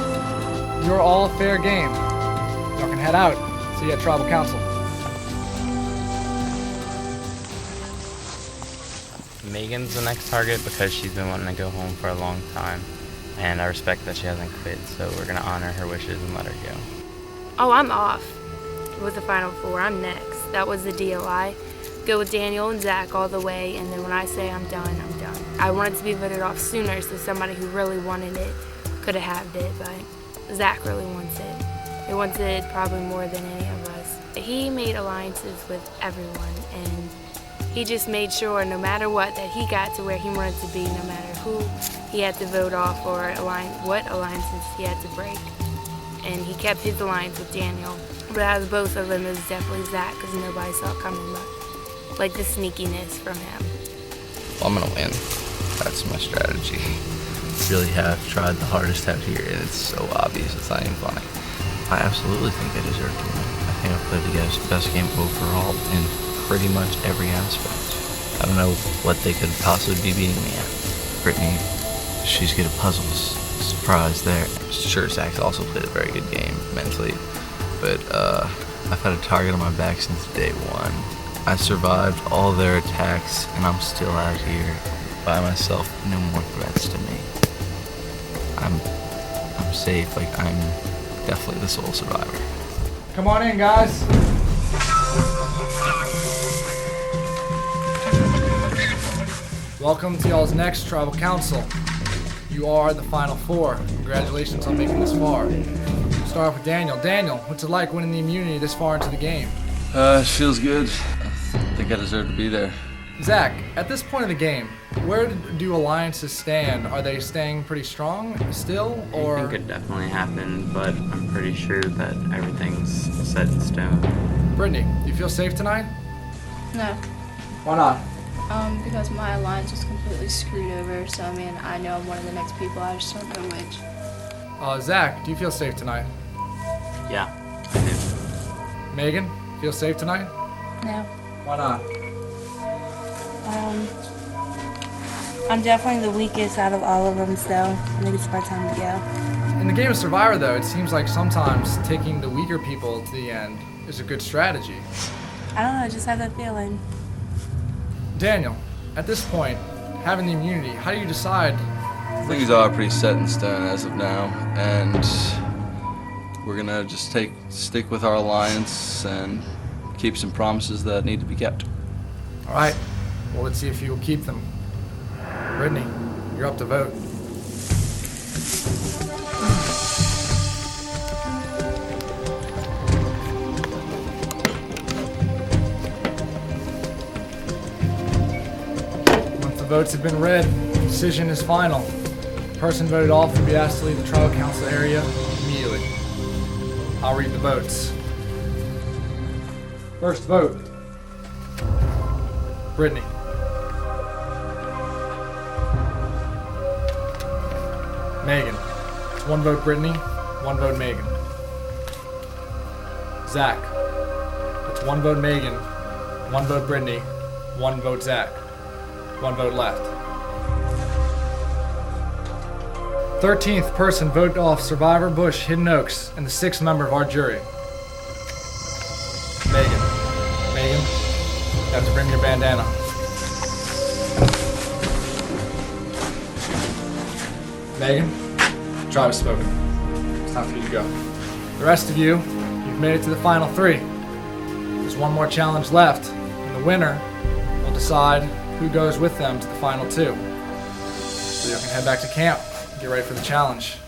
you're all fair game. Y'all can head out. See you at Tribal Council. Megan's the next target because she's been wanting to go home for a long time. And I respect that she hasn't quit, so we're going to honor her wishes and let her go. Oh, I'm off with the final 4. I'm next. That was the deal. I go with Daniel and Zach all the way, and then when I say I'm done, I'm done. I wanted to be voted off sooner, so somebody who really wanted it could have had it, but Zach really wants it. He wants it probably more than any of us. He made alliances with everyone, and he just made sure no matter what that he got to where he wanted to be, no matter who he had to vote off or what alliances he had to break. And he kept his alliance with Daniel. But out of both of them, it was definitely Zach, because nobody saw it coming, but like the sneakiness from him. Well, I'm gonna win. That's my strategy. Really have tried the hardest out here, and it's so obvious it's not even funny. I absolutely think I deserve to win. I think I've played the best game overall in pretty much every aspect. I don't know what they could possibly be beating me at. Brittany, she's good at puzzles. Surprise there. Sure, Zach's also played a very good game mentally, but I've had a target on my back since day 1. I survived all their attacks, and I'm still out here by myself. No more threats to me. I'm safe. Like, I'm definitely the sole survivor. Come on in, guys. Welcome to y'all's next Tribal Council. You are the final 4. Congratulations on making this far. We'll start off with Daniel. Daniel, what's it like winning the immunity this far into the game? It feels good. I think I deserve to be there. Zach, at this point of the game, where do alliances stand? Are they staying pretty strong still, or? Anything could definitely happen, but I'm pretty sure that everything's set in stone. Brittany, do you feel safe tonight? No. Why not? Because my alliance was completely screwed over, so I mean, I know I'm one of the next people, I just don't know which. Zach, do you feel safe tonight? Yeah, I do. Megan, feel safe tonight? No. Why not? I'm definitely the weakest out of all of them, so I think it's my time to go. In the game of Survivor, though, it seems like sometimes taking the weaker people to the end is a good strategy. I don't know, I just have that feeling. Daniel, at this point, having the immunity, how do you decide? Things are pretty set in stone as of now, and we're gonna just stick with our alliance and keep some promises that need to be kept. All right, well, let's see if you will keep them. Brittany, you're up to vote. Once the votes have been read, the decision is final. The person voted off will be asked to leave the tribal council area immediately. I'll read the votes. First vote, Brittany. Megan. It's 1 vote Brittany, 1 vote Megan. Zach. It's 1 vote Megan, 1 vote Brittany, 1 vote Zach. 1 vote left. 13th person voted off Survivor Bush Hidden Oaks and the 6th member of our jury. Megan. Megan, you have to bring your bandana. Megan, tribe has spoken. It's time for you to go. The rest of you, you've made it to the final 3. There's 1 more challenge left, and the winner will decide who goes with them to the final 2. So you can head back to camp and get ready for the challenge.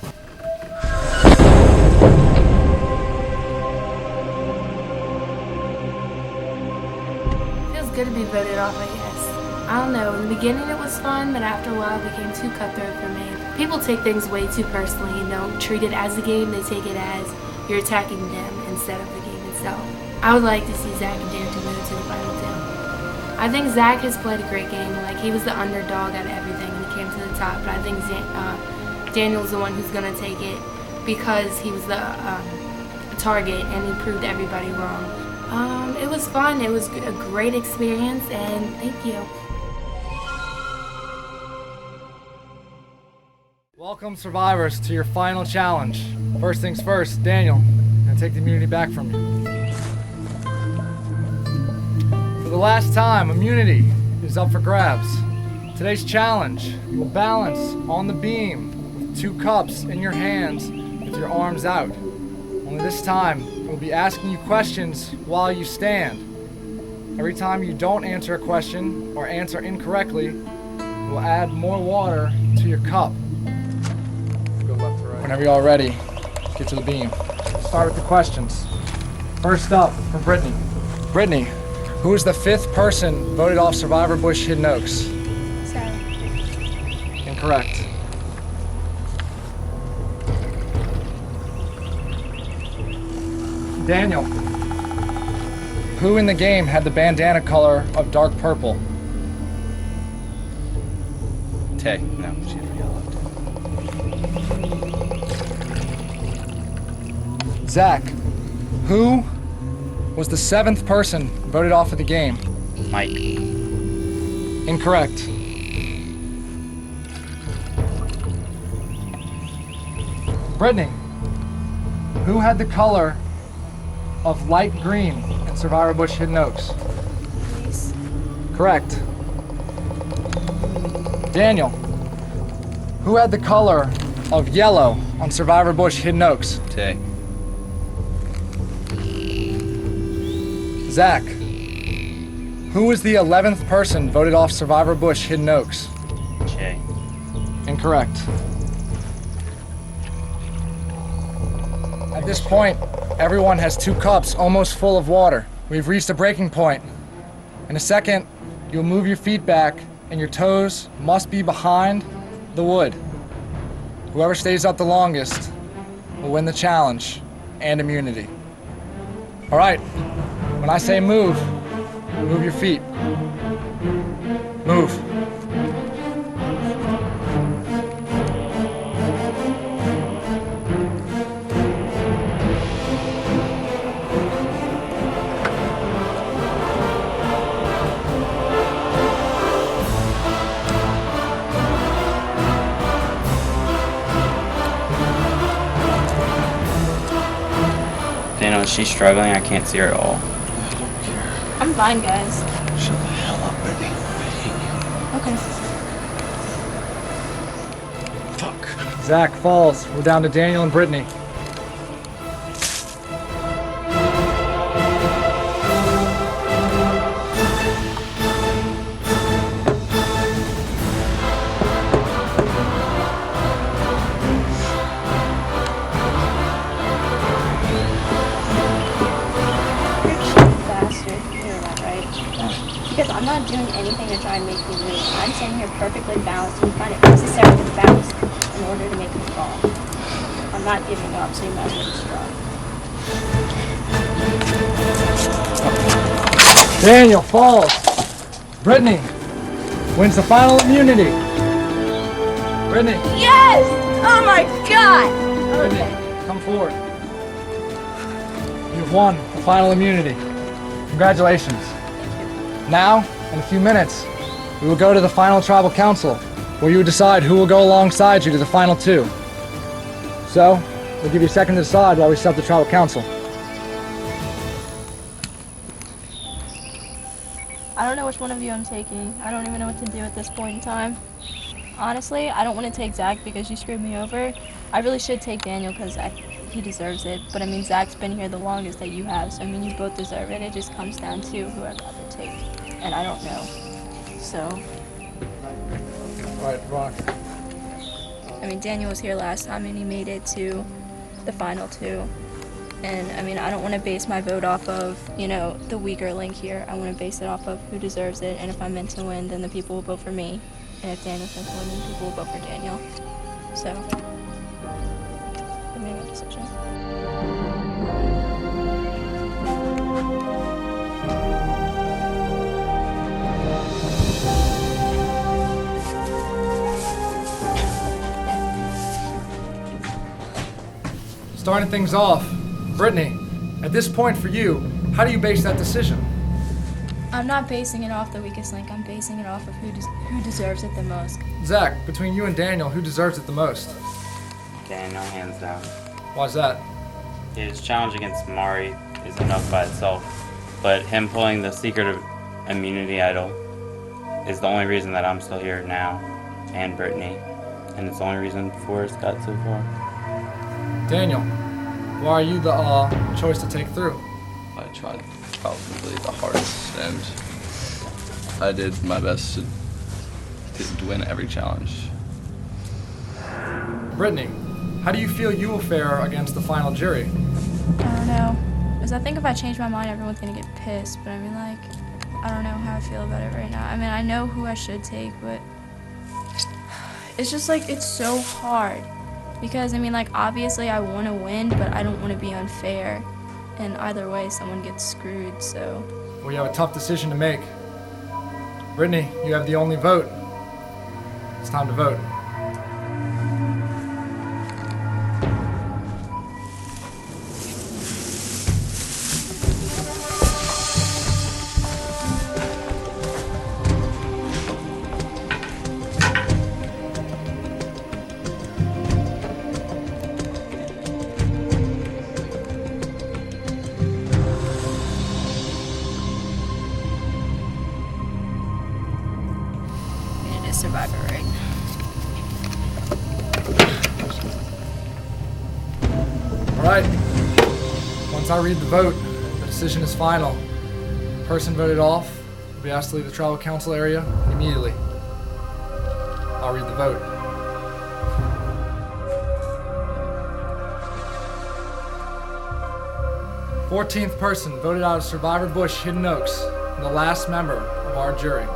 Feels good to be voted off, I guess. I don't know, in the beginning it was fun, but after a while it became too cutthroat for me. People take things way too personally and don't treat it as a game, they take it as you're attacking them instead of the game itself. I would like to see Zach and Derek to move to the final 2. I think Zach has played a great game, like he was the underdog out of everything and he came to the top, but I think Daniel's the one who's going to take it because he was the target and he proved everybody wrong. It was fun, it was a great experience, and thank you. Welcome, survivors, to your final challenge. First things first, Daniel, I'm gonna take the immunity back from you. For the last time, immunity is up for grabs. Today's challenge, you will balance on the beam with 2 cups in your hands with your arms out. Only this time, we'll be asking you questions while you stand. Every time you don't answer a question or answer incorrectly, we'll add more water to your cup. Go left to right. Whenever y'all ready, get to the beam. Start with the questions. First up, from Brittany. Brittany, who is the 5th person voted off Survivor Bush Hidden Oaks? Sarah. Incorrect. Daniel, who in the game had the bandana color of dark purple? Tay. No, she's yellow. Zach, who was the 7th person voted off of the game? Mike. Incorrect. Brittany, who had the color of light green in Survivor Bush Hidden Oaks? Please. Correct. Daniel, who had the color of yellow on Survivor Bush Hidden Oaks? Tay. Zach, who was the 11th person voted off Survivor Bush Hidden Oaks? Jay. Incorrect. At this point, everyone has 2 cups almost full of water. We've reached a breaking point. In a second, You'll move your feet back, and your toes must be behind the wood. Whoever stays up the longest will win the challenge and immunity. All right, when I say move, move your feet. Move. Daniel, is she struggling? I can't see her at all. I'm fine, guys. Shut the hell up, Brittany. Okay. Fuck. Zach falls. We're down to Daniel and Brittany. Because I'm not doing anything to try and make you leave. I'm sitting here perfectly balanced and you find it necessary to bounce in order to make me fall. I'm not giving up, so you might as well just try. Daniel falls. Brittany wins the final immunity. Brittany. Yes! Oh my god! Brittany, come forward. You've won the final immunity. Congratulations. Now, in a few minutes, we will go to the final tribal council, where you will decide who will go alongside you to the final two. So, we'll give you a second to decide while we set up the tribal council. I don't know which one of you I'm taking. I don't even know what to do at this point in time. Honestly, I don't want to take Zach because you screwed me over. I really should take Daniel because he deserves it. But I mean, Zach's been here the longest that you have, so I mean, you both deserve it. It just comes down to who I'd rather take. And I don't know. So. All right, Veronica. I mean, Daniel was here last time and he made it to the final two. And I mean, I don't want to base my vote off of, you know, the weaker link here. I want to base it off of who deserves it. And if I'm meant to win, then the people will vote for me. And if Daniel's meant to win, then people will vote for Daniel. So, I made my decision. Starting things off, Brittany, at this point for you, how do you base that decision? I'm not basing it off the weakest link. I'm basing it off of who deserves it the most. Zach, between you and Daniel, who deserves it the most? Daniel, hands down. Why's that? His challenge against Mari is enough by itself, but him pulling the secret of immunity idol is the only reason that I'm still here now, and Brittany, and it's the only reason Forrest got so far. Daniel, why are you the choice to take through? I tried probably the hardest, and I did my best to win every challenge. Brittany, how do you feel you will fare against the final jury? I don't know. Because I think if I change my mind, everyone's going to get pissed. But I mean, like, I don't know how I feel about it right now. I mean, I know who I should take, but it's just like, it's so hard. Because, I mean, like, obviously I want to win, but I don't want to be unfair. And either way, someone gets screwed, so. Well, you have a tough decision to make. Brittany, you have the only vote. It's time to vote. Survivor, right? All right. Once I read the vote, the decision is final. The person voted off will be asked to leave the tribal council area immediately. I'll read the vote. th person voted out of Survivor Bush Hidden Oaks, and the last member of our jury.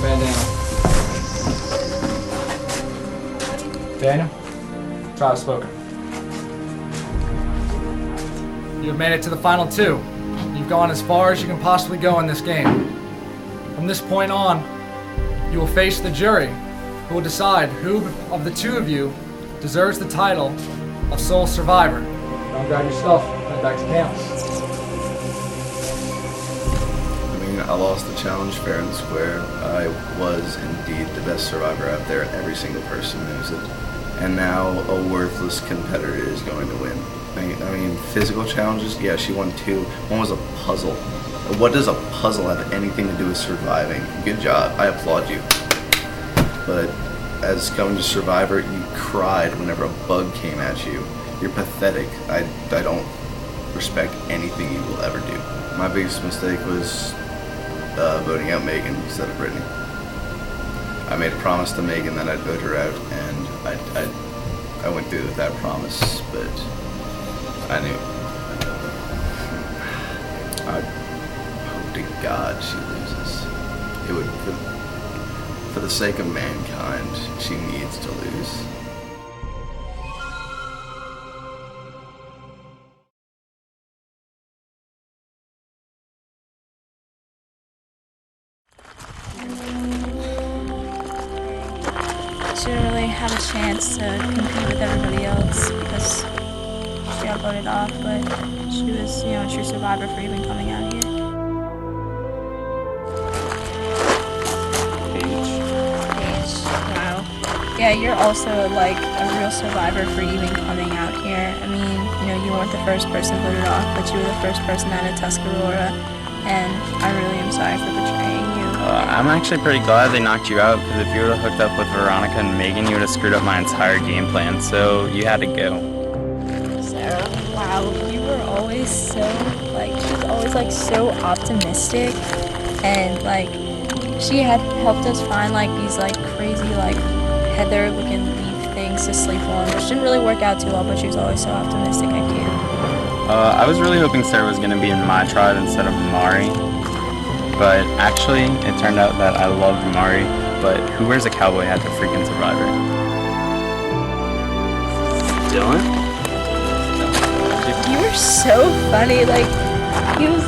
Bandana. Daniel, Travis spoken. You've made it to the final two. You've gone as far as you can possibly go in this game. From this point on, you will face the jury, who will decide who of the two of you deserves the title of sole survivor. Now grab your stuff and head back to camp. I mean, I lost the challenge fair and square. I was indeed the best survivor out there. Every single person knows it. And now a worthless competitor is going to win. I mean, physical challenges, yeah, she won 2. One was a puzzle. What does a puzzle have anything to do with surviving? Good job, I applaud you. But as coming to Survivor, you cried whenever a bug came at you. You're pathetic. I don't respect anything you will ever do. My biggest mistake was voting out Megan instead of Brittany. I made a promise to Megan that I'd vote her out, and I went through with that promise, but I knew. I hope to God she loses. It would, for the sake of mankind, she needs to lose. She didn't really have a chance to compete with everybody else because she got voted off, but she was, a true survivor for even coming out here. Paige. Wow. Yeah, you're also like a real survivor for even coming out here. I mean, you weren't the first person voted off, but you were the first person out of Tuscarora, and I really am sorry for betraying you. I'm actually pretty glad they knocked you out, because if you would have hooked up with Veronica and Megan, you would have screwed up my entire game plan, so you had to go. Sarah, wow, you were always so, she was always, so optimistic, and, she had helped us find, these, crazy, heather-looking leaf things to sleep on, which didn't really work out too well, but she was always so optimistic, I do. I was really hoping Sarah was going to be in my tribe instead of Mari. But actually, it turned out that I loved Mari, but who wears a cowboy hat to freaking Survivor? Dylan? You were so funny, he was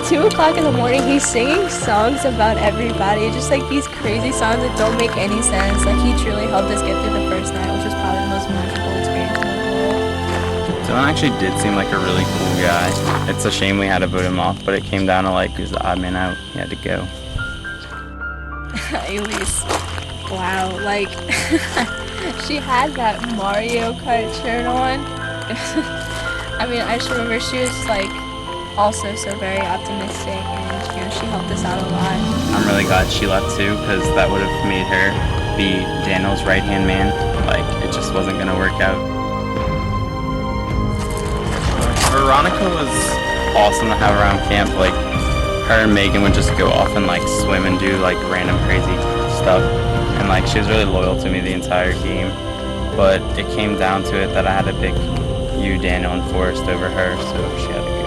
2 o'clock in the morning, he's singing songs about everybody, just these crazy songs that don't make any sense. He truly helped us get through the first night, which was probably the most memorable experience in the world. Dylan actually did seem like a really cool guy. It's a shame we had to vote him off, but it came down to he was the odd man out. He had to go. Elise, wow, she had that Mario Kart shirt on. I mean, I just remember she was also so very optimistic, and she helped us out a lot. I'm really glad she left too, because that would have made her be Daniel's right-hand man. It just wasn't gonna work out. Veronica was awesome to have around camp. Her and Megan would just go off and swim and do random crazy stuff, and she was really loyal to me the entire game. But it came down to it that I had to pick you, Daniel, and Forrest over her, so she had to go.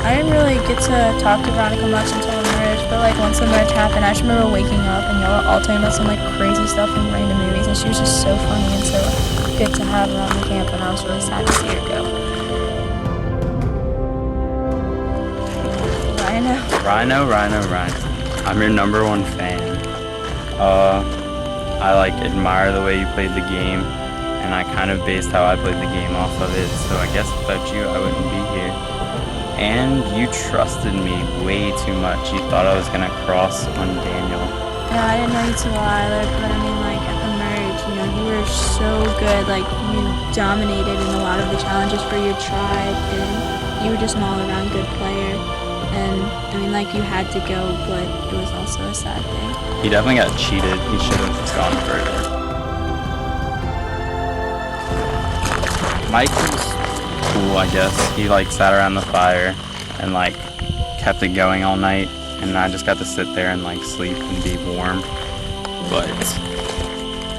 I didn't really get to talk to Veronica much until the merge, but once the merge happened, I just remember waking up and y'all were all talking about some crazy stuff from random movies, and she was just so funny and so good to have around the camp, and I was really sad to see her go. Rhino. I'm your #1 fan. I admire the way you played the game, and I kind of based how I played the game off of it, so I guess without you I wouldn't be here. And you trusted me way too much. You thought I was gonna cross on Daniel. No, I didn't know you too well either, but I mean at the merge, you were so good, you dominated in a lot of the challenges for your tribe, and you were just an all-around good player. And I mean, you had to go, but it was also a sad thing. He definitely got cheated. He should have gone further. Mike was cool, I guess. He sat around the fire and kept it going all night, and I just got to sit there and sleep and be warm. But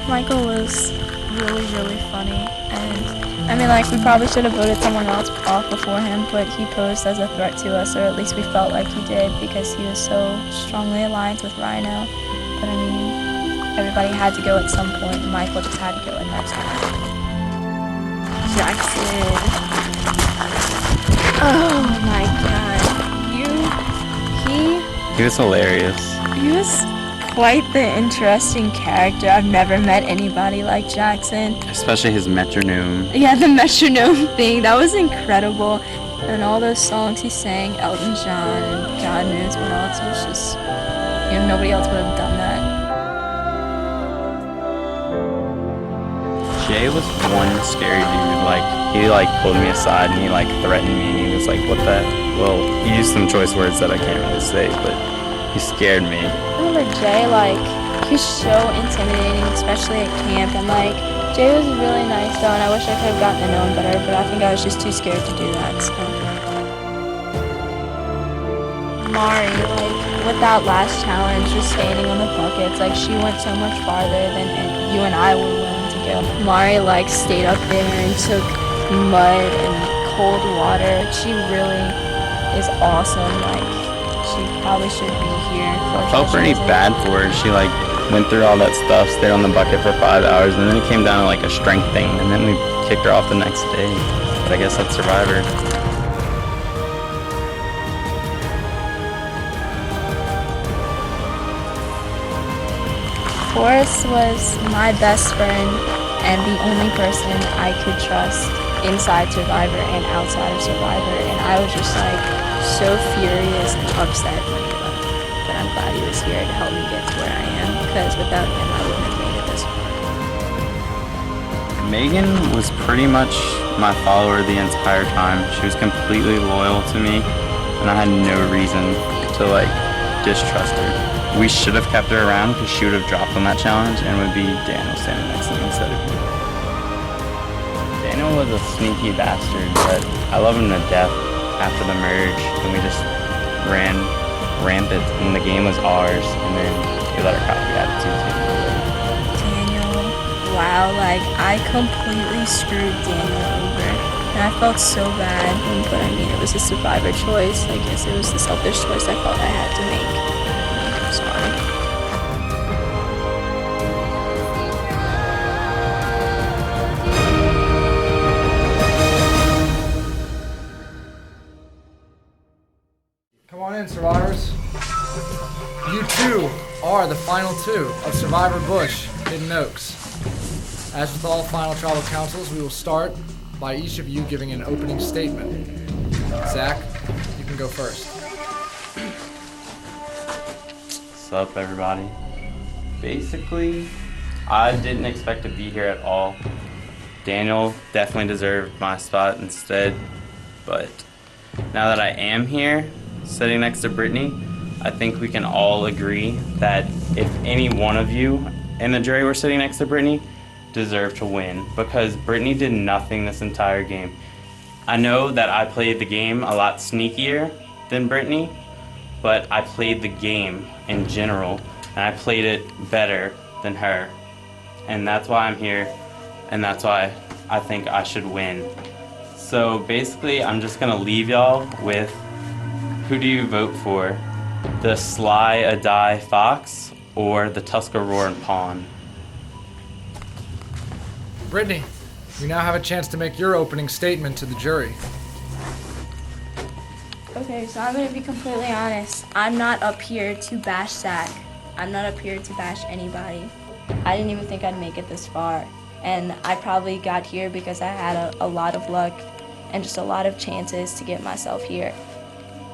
Michael was really, really funny. And I mean, like, we probably should have voted someone else off before him, but he posed as a threat to us, or at least we felt like he did, because he was so strongly aligned with Rhino. But I mean, everybody had to go at some point. Michael just had to go in that time. Jackson. Oh my god. He was hilarious. He was quite the interesting character. I've never met anybody like Jackson. Especially his metronome. Yeah, the metronome thing, that was incredible. And all those songs he sang, Elton John and God knows what else, it was just, you know, nobody else would have done that. Jay was one scary dude. Like, he pulled me aside and he threatened me and he was like, what the? Well, he used some choice words that I can't really say, but he scared me. I remember Jay, he was so intimidating, especially at camp, and Jay was really nice though, and I wish I could have gotten to know him better, but I think I was just too scared to do that, so. Mari, with that last challenge, just standing on the buckets, she went so much farther than you and I were willing to go. Mari, stayed up there and took mud and cold water. She really is awesome, she probably should be here. I felt pretty bad for her. She went through all that stuff, stayed on the bucket for 5 hours, and then it came down to a strength thing, and then we kicked her off the next day. But I guess that's Survivor. Forrest was my best friend and the only person I could trust inside Survivor and outside of Survivor, and I was just so furious and upset when he left. But I'm glad he was here to help me get to where I am, because without him I wouldn't have made it this far. Megan was pretty much my follower the entire time. She was completely loyal to me, and I had no reason to distrust her. We should have kept her around because she would have dropped on that challenge and would be Daniel standing next to me instead of me. Daniel was a sneaky bastard, but I love him to death. After the merge, and we just ran rampant, and the game was ours, and then we let our cocky attitude take it away. Daniel, wow, I completely screwed Daniel over, and I felt so bad, but I mean, it was a Survivor choice. I guess it was the selfish choice I felt I had to make. I'm sorry. Come on in, survivors. You two are the final two of Survivor Bush Hidden Oaks. As with all final tribal councils, we will start by each of you giving an opening statement. Zach, you can go first. What's up, everybody? Basically, I didn't expect to be here at all. Daniel definitely deserved my spot instead, but now that I am here, sitting next to Brittany, I think we can all agree that if any one of you in the jury were sitting next to Brittany, deserve to win, because Brittany did nothing this entire game. I know that I played the game a lot sneakier than Brittany, but I played the game in general, and I played it better than her. And that's why I'm here, and that's why I think I should win. So basically, I'm just gonna leave y'all with, who do you vote for? The Sly Adai Fox or the Tuscaroran Pawn? Brittany, you now have a chance to make your opening statement to the jury. Okay, so I'm gonna be completely honest. I'm not up here to bash Zach. I'm not up here to bash anybody. I didn't even think I'd make it this far. And I probably got here because I had a lot of luck and just a lot of chances to get myself here.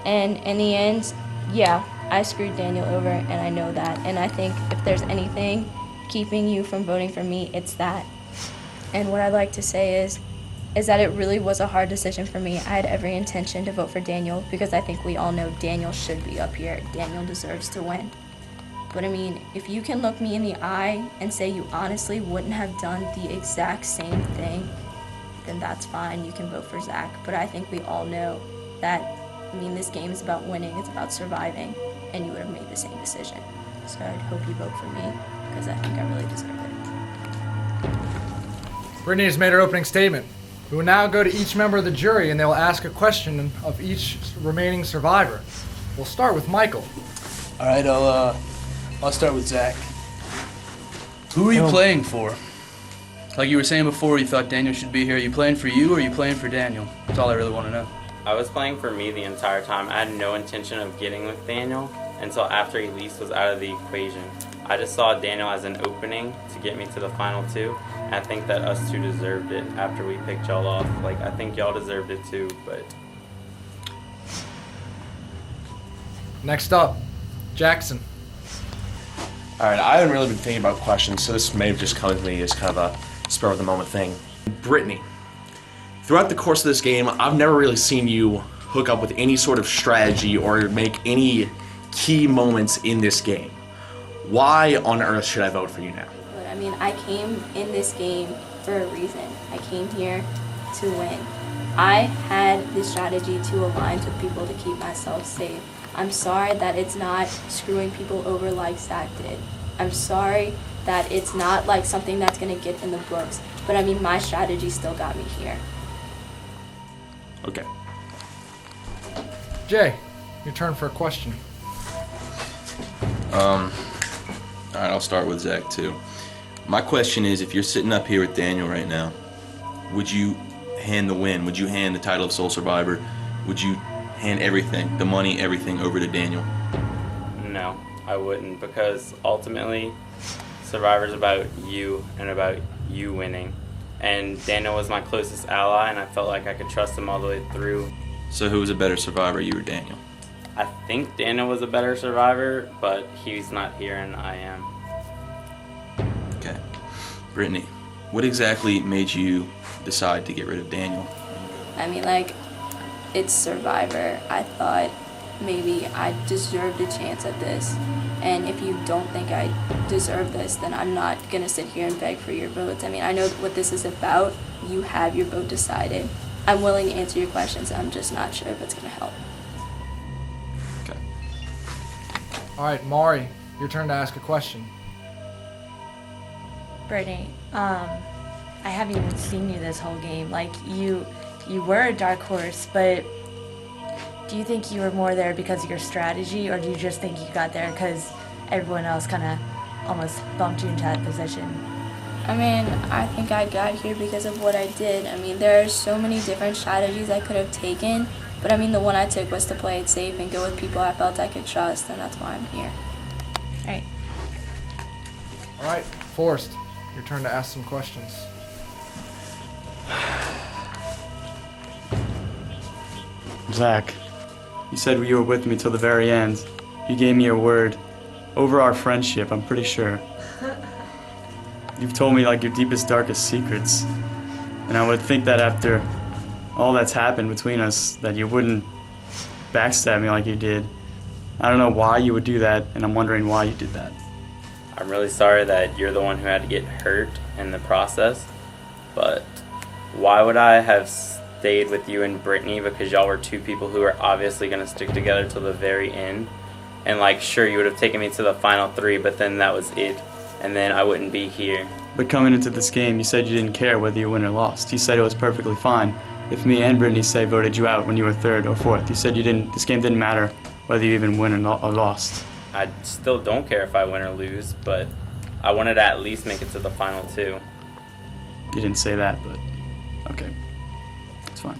And in the end, yeah, I screwed Daniel over, and I know that. And I think if there's anything keeping you from voting for me, it's that. And what I'd like to say is that it really was a hard decision for me. I had every intention to vote for Daniel because I think we all know Daniel should be up here. Daniel deserves to win. But I mean, if you can look me in the eye and say you honestly wouldn't have done the exact same thing, then that's fine. You can vote for Zach. But I think we all know that, I mean, this game is about winning. It's about surviving. And you would have made the same decision. So I'd hope you vote for me because I think I really deserve it. Brittany has made her opening statement. We will now go to each member of the jury and they will ask a question of each remaining survivor. We'll start with Michael. All right, I'll start with Zach. Who are you playing for? Like you were saying before, you thought Daniel should be here. Are you playing for you or are you playing for Daniel? That's all I really want to know. I was playing for me the entire time. I had no intention of getting with Daniel until after Elise was out of the equation. I just saw Daniel as an opening to get me to the final two. And I think that us two deserved it after we picked y'all off. Like, I think y'all deserved it too, but... Next up, Jackson. Alright, I haven't really been thinking about questions, so this may have just come to me as kind of a spur of the moment thing. Brittany, throughout the course of this game, I've never really seen you hook up with any sort of strategy or make any key moments in this game. Why on earth should I vote for you now? I mean, I came in this game for a reason. I came here to win. I had the strategy to align with people to keep myself safe. I'm sorry that it's not screwing people over like Zach did. I'm sorry that it's not like something that's gonna get in the books. But I mean, my strategy still got me here. Okay. Jay, your turn for a question. Alright, I'll start with Zach too. My question is, if you're sitting up here with Daniel right now, would you hand the win? Would you hand the title of Sole Survivor? Would you hand everything, the money, everything over to Daniel? No, I wouldn't, because ultimately Survivor's about you and about you winning. And Daniel was my closest ally, and I felt like I could trust him all the way through. So who was a better survivor, you or Daniel? I think Daniel was a better survivor, but he's not here and I am. Okay. Brittany, what exactly made you decide to get rid of Daniel? I mean, like, it's Survivor. I thought maybe I deserved a chance at this. And if you don't think I deserve this, then I'm not going to sit here and beg for your votes. I mean, I know what this is about. You have your vote decided. I'm willing to answer your questions. I'm just not sure if it's going to help. Okay. All right, Mari, your turn to ask a question. Brittany, I haven't even seen you this whole game. Like, you were a dark horse, but do you think you were more there because of your strategy, or do you just think you got there because everyone else kind of almost bumped you into that position? I mean, I think I got here because of what I did. I mean, there are so many different strategies I could have taken, but I mean, the one I took was to play it safe and go with people I felt I could trust, and that's why I'm here. All right. All right, Forrest, your turn to ask some questions. Zach, you said you were with me till the very end. You gave me your word. Over our friendship, I'm pretty sure. You've told me like your deepest, darkest secrets. And I would think that after all that's happened between us, that you wouldn't backstab me like you did. I don't know why you would do that, and I'm wondering why you did that. I'm really sorry that you're the one who had to get hurt in the process, but why would I have stayed with you and Brittany? Because y'all were two people who were obviously going to stick together till the very end. And like, sure, you would have taken me to the final three, but then that was it. And then I wouldn't be here. But coming into this game, you said you didn't care whether you win or lost. You said it was perfectly fine if me and Brittany, say, voted you out when you were third or fourth. You said this game didn't matter whether you even win or lost. I still don't care if I win or lose, but I wanted to at least make it to the final two. You didn't say that, but okay. It's fine.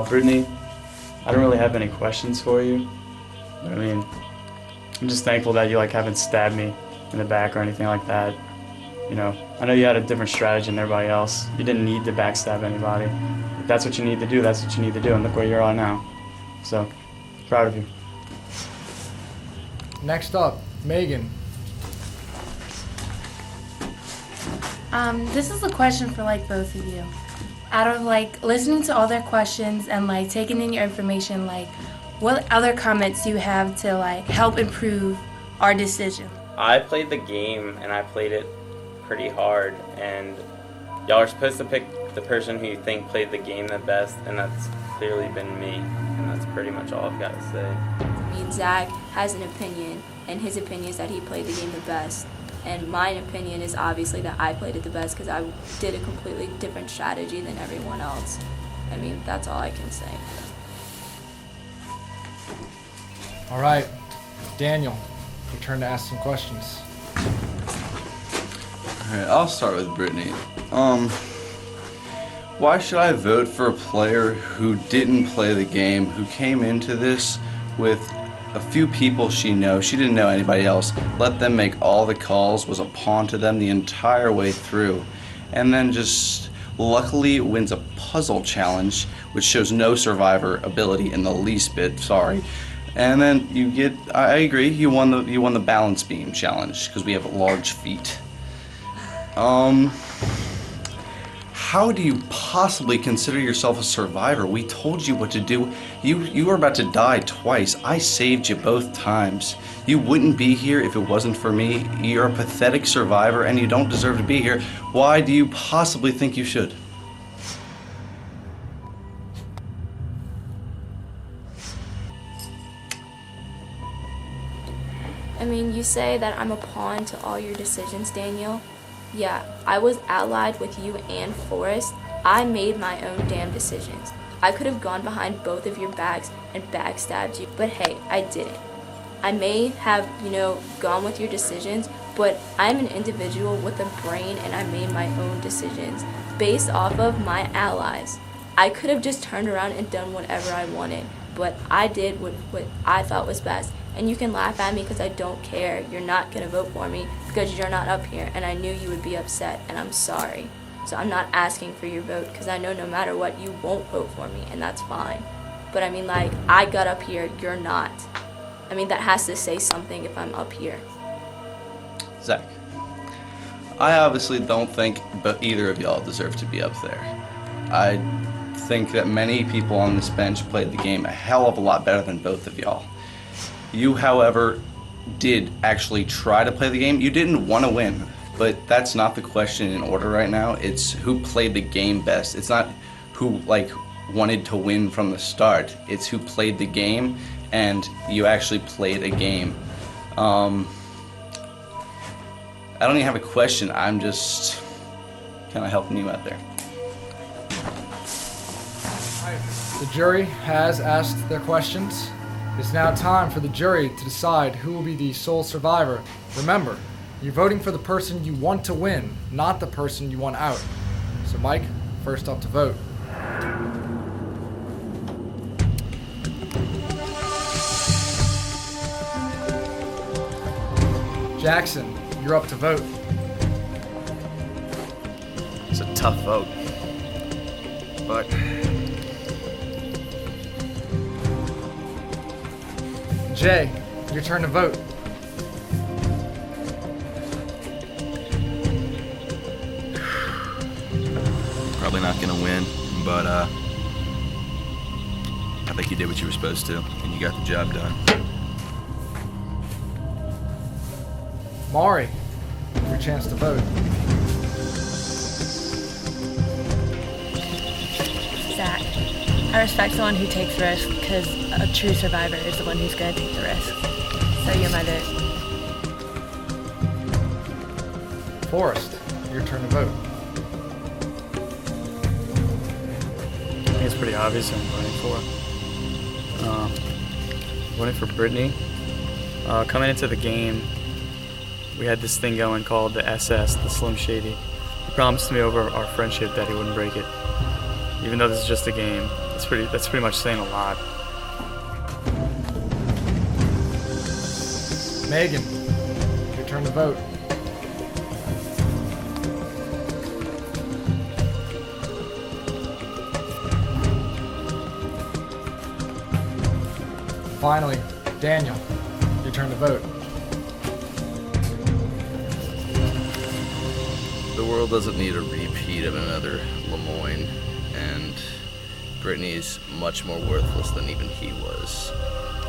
Brittany, I don't really have any questions for you. But I mean, I'm just thankful that you haven't stabbed me in the back or anything like that. You know, I know you had a different strategy than everybody else. You didn't need to backstab anybody. If that's what you need to do, that's what you need to do, and look where you're on now. So, proud of you. Next up, Megan. This is a question for both of you. Out of listening to all their questions and taking in your information, what other comments do you have to help improve our decision? I played the game and I played it pretty hard, and y'all are supposed to pick the person who you think played the game the best, and that's clearly been me, and that's pretty much all I've got to say. I mean, Zach has an opinion, and his opinion is that he played the game the best. And my opinion is obviously that I played it the best because I did a completely different strategy than everyone else. I mean, that's all I can say. All right, Daniel, your turn to ask some questions. Alright, I'll start with Brittany. Why should I vote for a player who didn't play the game, who came into this with a few people she knows, she didn't know anybody else, let them make all the calls, was a pawn to them the entire way through, and then just luckily wins a puzzle challenge, which shows no survivor ability in the least bit, sorry. And then you get, I agree, you won the balance beam challenge, because we have large feet. How do you possibly consider yourself a survivor? We told you what to do. You were about to die twice. I saved you both times. You wouldn't be here if it wasn't for me. You're a pathetic survivor and you don't deserve to be here. Why do you possibly think you should? I mean, you say that I'm a pawn to all your decisions, Daniel. Yeah, I was allied with you and Forrest. I made my own damn decisions. I could have gone behind both of your backs and backstabbed you, but hey, I didn't. I may have, gone with your decisions, but I'm an individual with a brain and I made my own decisions based off of my allies. I could have just turned around and done whatever I wanted, but I did what I thought was best. And you can laugh at me because I don't care. You're not going to vote for me because you're not up here, and I knew you would be upset, and I'm sorry. So I'm not asking for your vote because I know no matter what, you won't vote for me, and that's fine. But I mean, I got up here, you're not. I mean, that has to say something if I'm up here. Zach, I obviously don't think either of y'all deserve to be up there. I think that many people on this bench played the game a hell of a lot better than both of y'all. You, however, did actually try to play the game. You didn't want to win, but that's not the question in order right now. It's who played the game best. It's not who, wanted to win from the start. It's who played the game, and you actually played a game. I don't even have a question. I'm just kind of helping you out there. The jury has asked their questions. It's now time for the jury to decide who will be the sole survivor. Remember, you're voting for the person you want to win, not the person you want out. So Mike, first up to vote. Jackson, you're up to vote. It's a tough vote, but Jay, your turn to vote. Probably not gonna win, but I think you did what you were supposed to, and you got the job done. Mari, your chance to vote. Zach, I respect someone who takes risks because a true survivor is the one who's going to take the risk. So you're my vote. Forrest, your turn to vote. I think it's pretty obvious who I'm voting for Brittany. Coming into the game, we had this thing going called the SS, the Slim Shady. He promised me over our friendship that he wouldn't break it. Even though this is just a game, that's pretty much saying a lot. Megan, your turn to vote. Finally, Daniel, your turn to vote. the world doesn't need a repeat of another Lemoyne, and Brittany's much more worthless than even he was.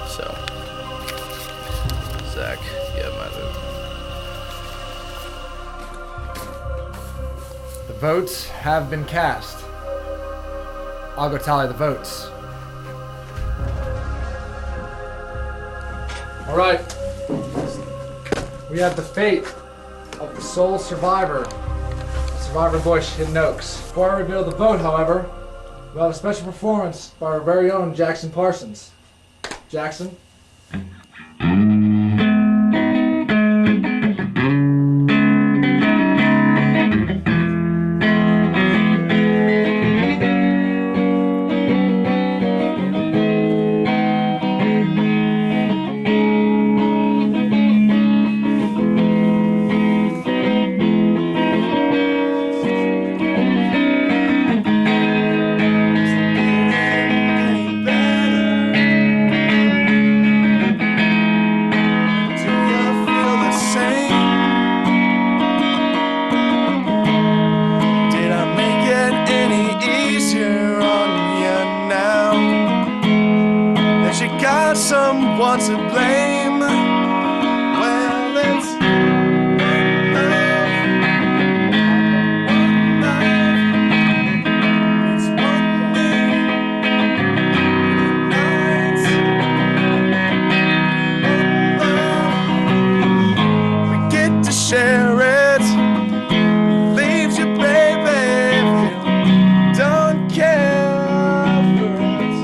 So, Zach, you have my vote. The votes have been cast. I'll go tally the votes. All right. We have the fate of the sole survivor of Survivor Bush Hidden Oaks. Before I reveal the vote, however, we'll have a special performance by our very own Jackson Parsons. Jackson? Someone to blame. Well, it's we get to share it. Leaves you, baby, if you don't care for it.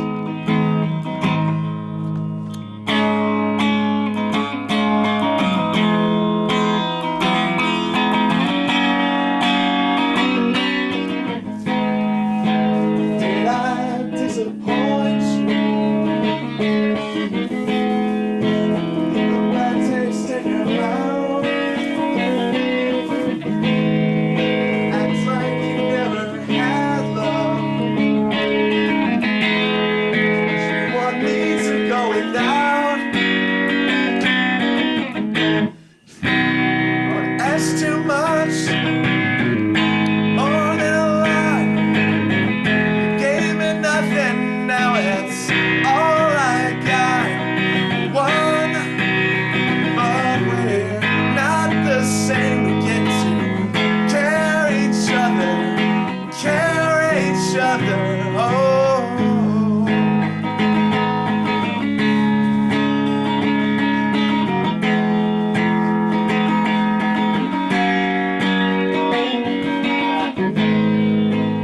Did I disappoint you? The bad taste in your mouth. Acts like you never had love. You want me to go without. Or ask too much. More than a lot. Gave me nothing, now it's all I got. One, but we're not the same. We get to care each other, oh.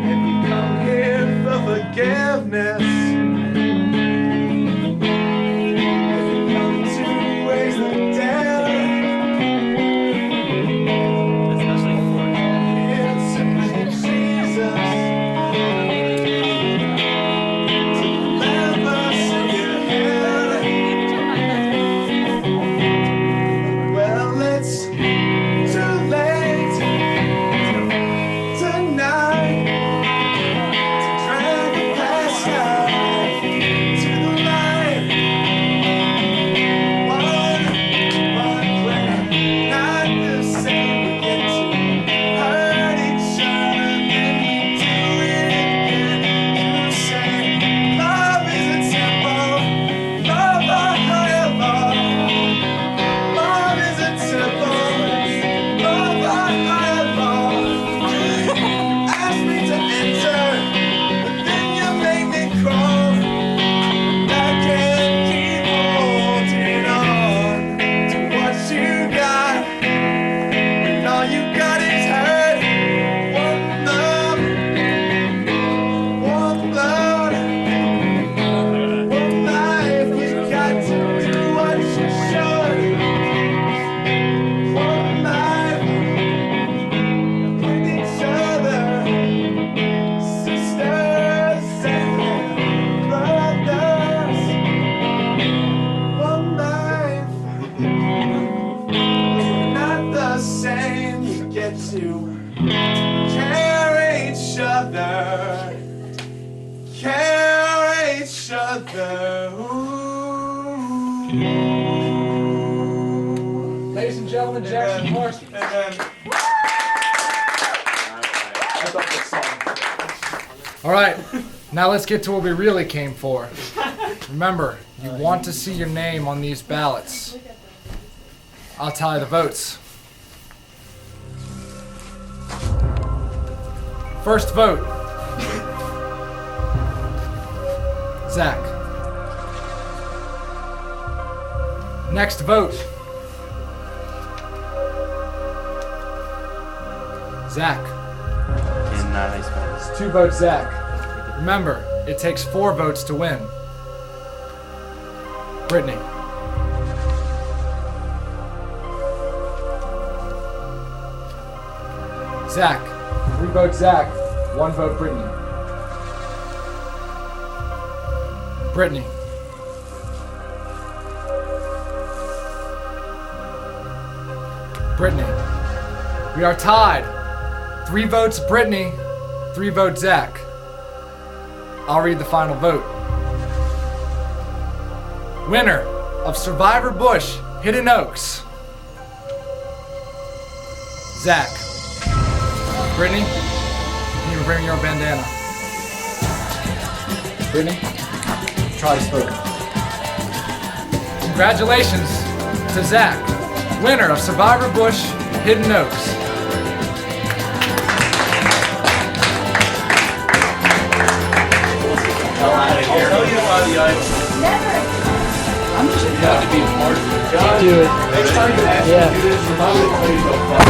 If you come here for forgiveness, if you come to raise the dead, it's simply Jesus to never see your head. Well, it's too late tonight. Drag the past out to the light. One, but we're not the same. We get to hurt each other, then you do it again. You say love isn't simple, love a higher law. Love isn't simple, love a higher law. Ask me to enter, but then you make me crawl. I can't keep holding on to what you got when all you got is hurt. One love, one blood, one life. You got to do what you should. One life with each other, sisters and brothers. One life, not the same. You get to care each other, care each other. Ladies and gentlemen, Jackson Parsons. All right, now let's get to what we really came for. Remember, you want to see your name on these ballots. I'll tally the votes. First vote. Zach. Next vote. Zach. In Ice Mountain. 2 votes, Zach. Remember, it takes 4 votes to win. Brittany. Zach. 3 votes, Zach. 1 vote, Brittany. Brittany. Brittany. We are tied. 3 votes, Brittany. 3 votes, Zach. I'll read the final vote. Winner of Survivor Bush Hidden Oaks. Zach. Brittany, can you bring your bandana? Brittany, try to spoke. Congratulations to Zach, winner of Survivor Bush Hidden Oaks. I'll tell you about the ice. I'm just glad to be a part of it. Do it. Next time you ask me to do this, I'm not going to tell you no fuck.